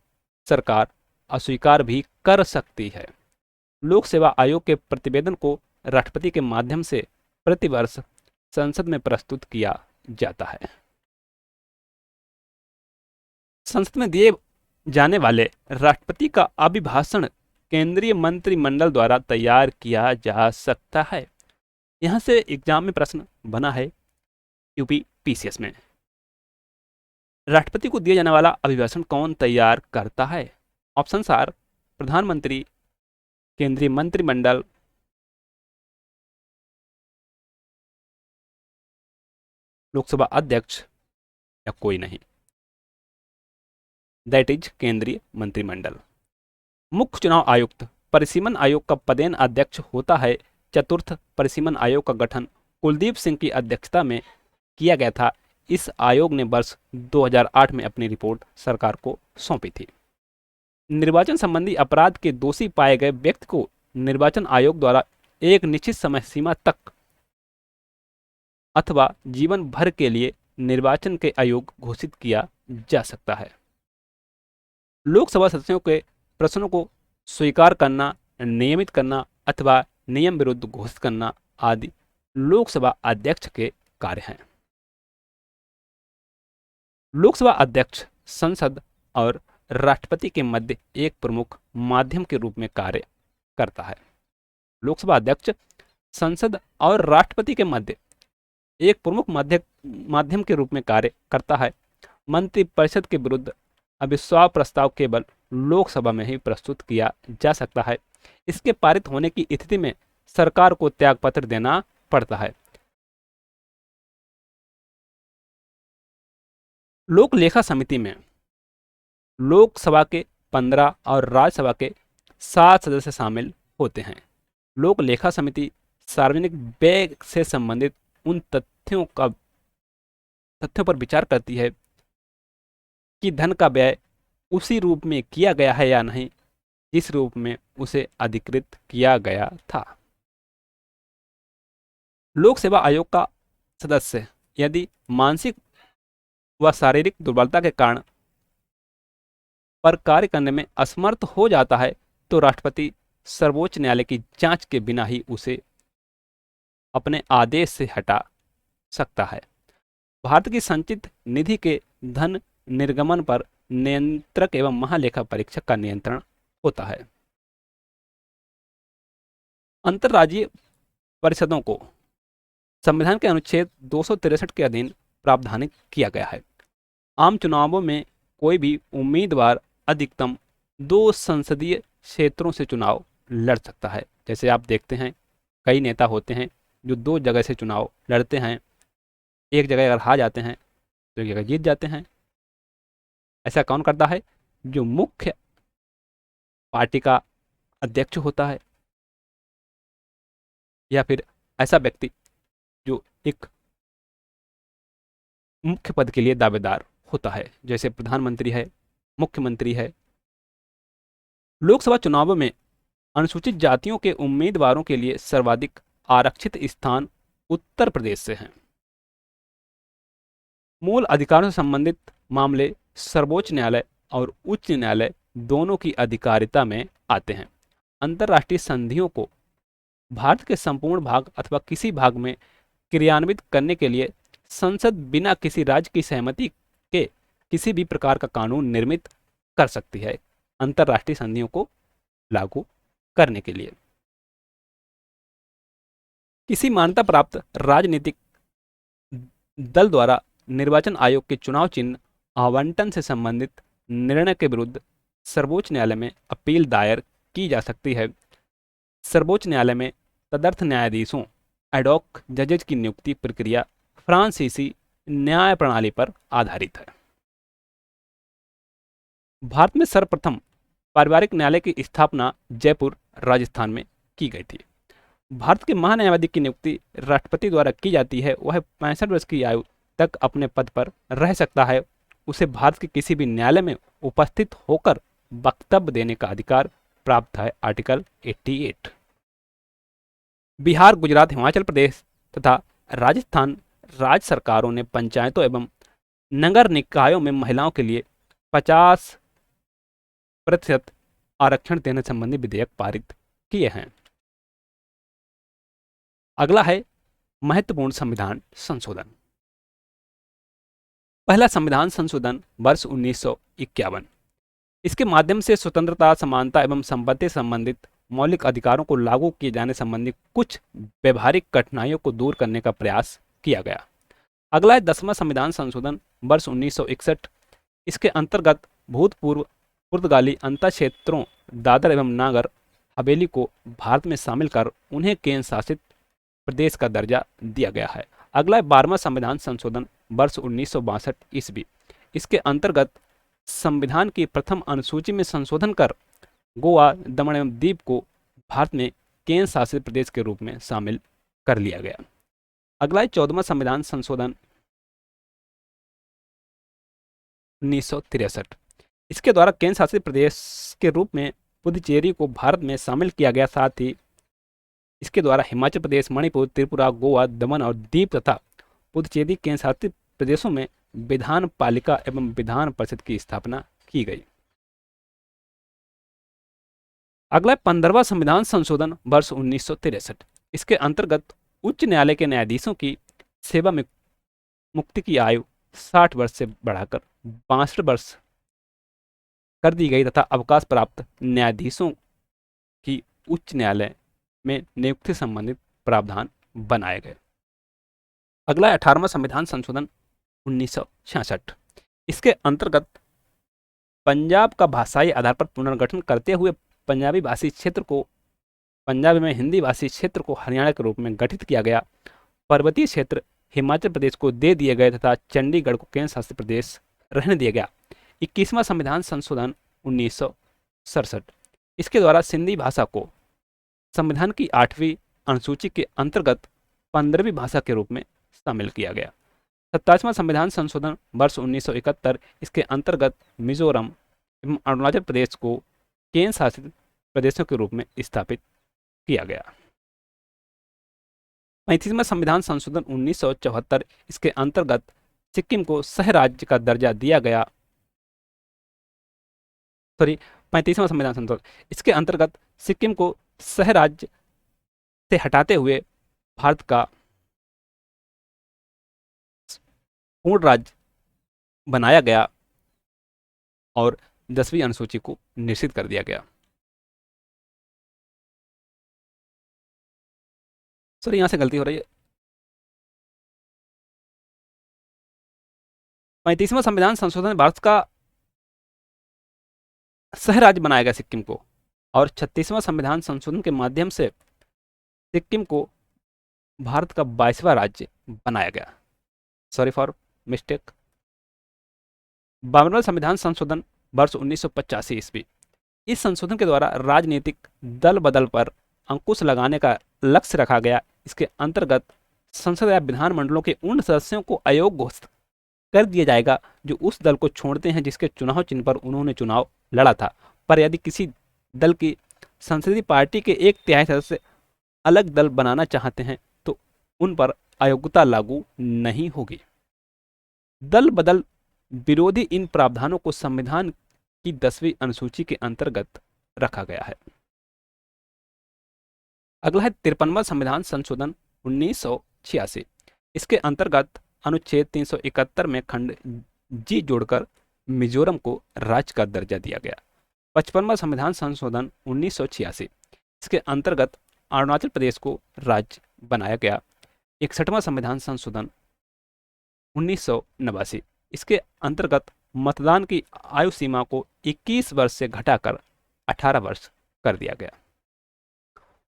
सरकार अस्वीकार भी कर सकती है। लोक सेवा आयोग के प्रतिवेदन को राष्ट्रपति के माध्यम से प्रतिवर्ष संसद में प्रस्तुत किया जाता है। संसद में दिए जाने वाले राष्ट्रपति का अभिभाषण केंद्रीय मंत्रिमंडल द्वारा तैयार किया जा सकता है। यहां से एग्जाम में प्रश्न बना है यूपी पीसीएस में। राष्ट्रपति को दिया जाने वाला अभिभाषण कौन तैयार करता है? ऑप्शंस आर प्रधानमंत्री, केंद्रीय मंत्रिमंडल, लोकसभा अध्यक्ष या कोई नहीं। दैट इज केंद्रीय मंत्रिमंडल। मुख्य चुनाव आयुक्त परिसीमन आयोग का पदेन अध्यक्ष होता है। चतुर्थ परिसीमन आयोग का गठन कुलदीप सिंह की अध्यक्षता में किया गया था। इस आयोग ने वर्ष 2008 में अपनी रिपोर्ट सरकार को सौंपी थी। निर्वाचन संबंधी अपराध के दोषी पाए गए व्यक्ति को निर्वाचन आयोग द्वारा एक निश्चित समय सीमा तक अथवा जीवन भर के लिए निर्वाचन के अयोग्य घोषित किया जा सकता है। लोकसभा सदस्यों के प्रश्नों को स्वीकार करना, नियमित करना अथवा नियम विरुद्ध घोषित करना आदि लोकसभा अध्यक्ष के कार्य हैं। लोकसभा अध्यक्ष संसद और राष्ट्रपति के मध्य एक प्रमुख माध्यम के रूप में कार्य करता है। लोकसभा अध्यक्ष संसद और राष्ट्रपति के मध्य एक प्रमुख माध्यम के रूप में कार्य करता है। मंत्रिपरिषद के विरुद्ध अविश्वास प्रस्ताव केवल लोकसभा में ही प्रस्तुत किया जा सकता है। इसके पारित होने की स्थिति में सरकार को त्यागपत्र देना पड़ता है। लोक लेखा समिति में लोकसभा के 15 और राज्यसभा के 7 सदस्य शामिल होते हैं। लोक लेखा समिति सार्वजनिक व्यय से संबंधित उन तथ्यों पर विचार करती है कि धन का व्यय उसी रूप में किया गया है या नहीं जिस रूप में उसे अधिकृत किया गया था। लोक सेवा आयोग का सदस्य यदि मानसिक व शारीरिक दुर्बलता के कारण पर कार्य करने में असमर्थ हो जाता है तो राष्ट्रपति सर्वोच्च न्यायालय की जांच के बिना ही उसे अपने आदेश से हटा सकता है। भारत की संचित निधि के धन निर्गमन पर नियंत्रक एवं महालेखा परीक्षक का नियंत्रण होता है। अंतर्राज्यीय परिषदों को संविधान के अनुच्छेद 263 के अधीन प्रावधानित किया गया है। आम चुनावों में कोई भी उम्मीदवार अधिकतम 2 संसदीय क्षेत्रों से चुनाव लड़ सकता है। जैसे आप देखते हैं कई नेता होते हैं जो 2 जगह से चुनाव लड़ते हैं, एक जगह अगर हार जाते हैं तो ये जीत जाते हैं। ऐसा कौन करता है? जो मुख्य पार्टी का अध्यक्ष होता है, या फिर ऐसा व्यक्ति जो एक मुख्य पद के लिए दावेदार होता है, जैसे प्रधानमंत्री है, मुख्यमंत्री है। लोकसभा चुनावों में अनुसूचित जातियों के उम्मीदवारों के लिए सर्वाधिक आरक्षित स्थान उत्तर प्रदेश से हैं। मूल अधिकारों से संबंधित मामले सर्वोच्च न्यायालय और उच्च न्यायालय दोनों की अधिकारिता में आते हैं। अंतर्राष्ट्रीय संधियों को भारत के संपूर्ण भाग अथवा किसी भाग में क्रियान्वित करने के लिए संसद बिना किसी राज्य की सहमति के किसी भी प्रकार का कानून निर्मित कर सकती है, अंतर्राष्ट्रीय संधियों को लागू करने के लिए। किसी मान्यता प्राप्त राजनीतिक दल द्वारा निर्वाचन आयोग के चुनाव चिन्ह आवंटन से संबंधित निर्णय के विरुद्ध सर्वोच्च न्यायालय में अपील दायर की जा सकती है। सर्वोच्च न्यायालय में तदर्थ न्यायाधीशों एडॉक जजेज की नियुक्ति प्रक्रिया फ्रांसीसी न्याय प्रणाली पर आधारित है। भारत में सर्वप्रथम पारिवारिक न्यायालय की स्थापना जयपुर, राजस्थान में की गई थी। भारत के महान्यायवादी की नियुक्ति राष्ट्रपति द्वारा की जाती है। वह 65 वर्ष की आयु तक अपने पद पर रह सकता है। उसे भारत के किसी भी न्यायालय में उपस्थित होकर वक्तव्य देने का अधिकार प्राप्त है, आर्टिकल 88। बिहार, गुजरात, हिमाचल प्रदेश तथा राजस्थान राज्य सरकारों ने पंचायतों एवं नगर निकायों में महिलाओं के लिए 50% आरक्षण देने संबंधी विधेयक पारित किए हैं। अगला है महत्वपूर्ण संविधान संशोधन। पहला संविधान संशोधन वर्ष 1951। इसके माध्यम से स्वतंत्रता, समानता एवं संपत्ति संबंधित मौलिक अधिकारों को लागू किए जाने संबंधी कुछ व्यवहारिक कठिनाइयों को दूर करने का प्रयास किया गया। अगला है 10वां संविधान संशोधन वर्ष 1961। इसके अंतर्गत भूतपूर्व पुर्तगाली अंतर क्षेत्रों दादर एवं नागर हवेली को भारत में शामिल कर उन्हें केंद्र शासित प्रदेश का दर्जा दिया गया है। अगला है 12वां संविधान संशोधन वर्ष 1962 ईस्वी। इसके अंतर्गत संविधान की प्रथम अनुसूची में संशोधन कर गोवा, दमन एवं दीव को भारत में केंद्र शासित प्रदेश के रूप में शामिल कर लिया गया। अगला है 14वां संविधान संशोधन 1963। इसके द्वारा केंद्र शासित प्रदेश के रूप में पुदुचेरी को भारत में शामिल किया गया। साथ ही इसके द्वारा हिमाचल प्रदेश, मणिपुर, त्रिपुरा, गोवा, दमन और दीव तथा पुदुचेरी केंद्र शासित प्रदेशों में विधान पालिका एवं विधान परिषद की स्थापना की गई। अगला 15वां संविधान संशोधन वर्ष 1963। इसके अंतर्गत उच्च न्यायालय के न्यायाधीशों की सेवा में मुक्ति की आयु 60 वर्ष से बढ़ाकर 62 वर्ष कर दी गई तथा अवकाश प्राप्त न्यायाधीशों की उच्च न्यायालय में नियुक्ति संबंधित प्रावधान बनाए गए। अगला 18वां संविधान संशोधन 1966। इसके अंतर्गत पंजाब का भाषाई आधार पर पुनर्गठन करते हुए पंजाबी भाषी क्षेत्र को पंजाब में हिंदी भाषी क्षेत्र को हरियाणा के रूप में गठित किया गया। पर्वतीय क्षेत्र हिमाचल प्रदेश को दे दिए गए तथा चंडीगढ़ को केंद्र शासित प्रदेश रहने दिया गया। 21वां संविधान संशोधन 1967। इसके द्वारा सिंधी भाषा को संविधान की 8वीं अनुसूची के अंतर्गत 15वीं भाषा के रूप में शामिल किया गया। 27वां संविधान संशोधन वर्ष 1971। इसके अंतर्गत मिजोरम एवं अरुणाचल प्रदेश को केंद्र शासित प्रदेशों के रूप में स्थापित किया गया। 35वां संविधान संशोधन 1974। इसके अंतर्गत सिक्किम को सह राज्य का दर्जा दिया गया। 35वां संविधान संशोधन, इसके अंतर्गत सिक्किम को सह राज्य से हटाते हुए भारत का पूर्ण राज्य बनाया गया और 10वीं अनुसूची को निश्चित कर दिया गया। सॉरी, यहां से गलती हो रही है। 35वां संविधान संशोधन भारत का सह राज्य बनाया गया सिक्किम को, और 36वां संविधान संशोधन के माध्यम से सिक्किम को भारत का 22वां राज्य बनाया गया। Sorry for mistake. 52वां संविधान संशोधन वर्ष 1985 ईस्वी। इस संशोधन के द्वारा राजनीतिक दल बदल पर अंकुश लगाने का लक्ष्य रखा गया। इसके अंतर्गत संसद या विधानमंडलों के उन सदस्यों को अयोग्य घोषित कर दिया जाएगा जो उस दल को छोड़ते हैं जिसके चुनाव चिन्ह पर उन्होंने चुनाव लड़ा था। पर यदि किसी दल की संसदीय पार्टी के 1/3 सदस्य अलग दल बनाना चाहते हैं तो उन पर अयोग्यता लागू नहीं होगी। दल बदल विरोधी इन प्रावधानों को संविधान की 10वीं अनुसूची के अंतर्गत रखा गया है। अगला है 53वां संविधान संशोधन 1986। इसके अंतर्गत अनुच्छेद 371 में खंड जी जोड़कर मिजोरम को राज्य का दर्जा दिया गया। 55वां संविधान संशोधन 1986। इसके अंतर्गत अरुणाचल प्रदेश को राज्य बनाया गया। 61वां संविधान संशोधन 1989। इसके अंतर्गत मतदान की आयु सीमा को 21 वर्ष से घटाकर 18 वर्ष कर दिया गया।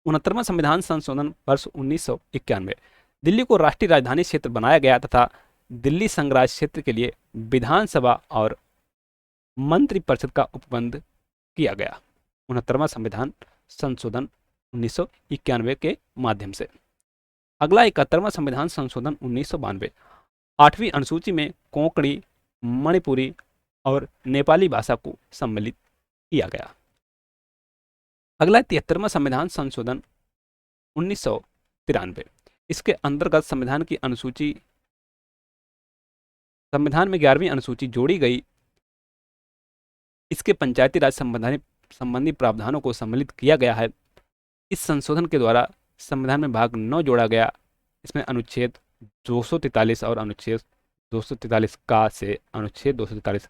69वां संविधान संशोधन वर्ष 1991। दिल्ली को राष्ट्रीय राजधानी क्षेत्र बनाया गया तथा दिल्ली संघराज्य क्षेत्र के लिए विधानसभा और मंत्रिपरिषद का उपबंध किया गया। 69वां संविधान संशोधन 1991 के माध्यम से। अगला 71वां संविधान संशोधन 1992। 8वीं अनुसूची में कोंकणी, मणिपुरी और नेपाली भाषा को सम्मिलित किया गया। अगला 73वां संविधान संशोधन 1993। इसके अंतर्गत संविधान में 11वीं अनुसूची जोड़ी गई। इसके पंचायती राज संबंधी प्रावधानों को सम्मिलित किया गया है। इस संशोधन के द्वारा संविधान में भाग 9 जोड़ा गया। इसमें अनुच्छेद 243 और अनुच्छेद 243 का से अनुच्छेद 243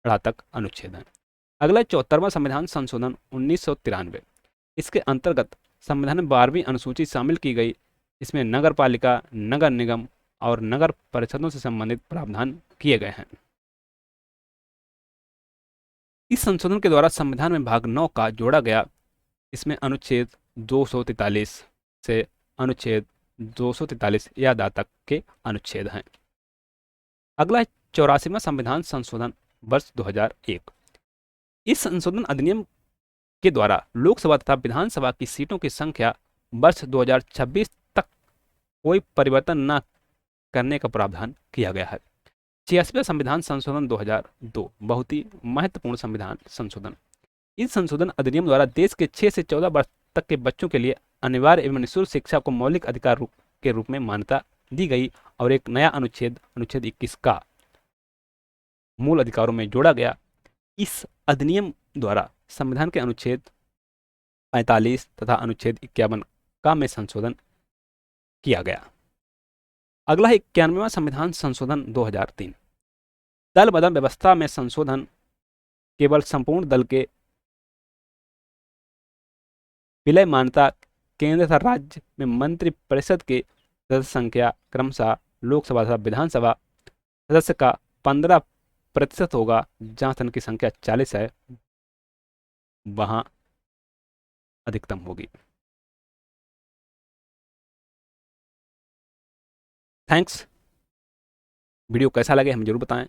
तक अनुच्छेद है। अगला 74वां संविधान संशोधन 1993। इसके अंतर्गत संविधान में 12वीं अनुसूची शामिल की गई। इसमें नगर पालिका, नगर निगम और नगर परिषदों से संबंधित प्रावधान किए गए हैं। इस संशोधन के द्वारा संविधान में भाग 9 का जोड़ा गया। इसमें अनुच्छेद 243 से अनुच्छेद 243 या दा तक के अनुच्छेद हैं। अगला 84वां संविधान संशोधन वर्ष 2001। इस संशोधन अधिनियम के द्वारा लोकसभा तथा विधानसभा की सीटों की संख्या वर्ष 2026 तक कोई परिवर्तन न करने का प्रावधान किया गया है। 86वां संविधान संशोधन 2002 बहुत ही महत्वपूर्ण संविधान संशोधन। इस संशोधन अधिनियम द्वारा देश के 6 से 14 वर्ष तक के बच्चों के लिए अनिवार्य एवं निःशुल्क शिक्षा को मौलिक अधिकार के रूप में मान्यता दी गई और एक नया अनुच्छेद 21 का मूल अधिकारों में जोड़ा गया। इस अधिनियम द्वारा संविधान के अनुच्छेद 45 तथा अनुच्छेद 51 का में संशोधन किया गया। अगला 91वां संविधान संशोधन 2003। दल बदल व्यवस्था में संशोधन केवल संपूर्ण दल के विलय मान्यता, केंद्र तथा राज्य में मंत्री परिषद के सदस्य संख्या क्रमशः लोकसभा तथा विधानसभा सदस्य का 15% होगा। जहां सन की संख्या 40 है वहां अधिकतम होगी। थैंक्स। वीडियो कैसा लगे हमें जरूर बताएं।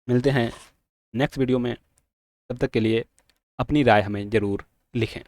मिलते हैं नेक्स्ट वीडियो में। तब तक के लिए अपनी राय हमें जरूर लिखें।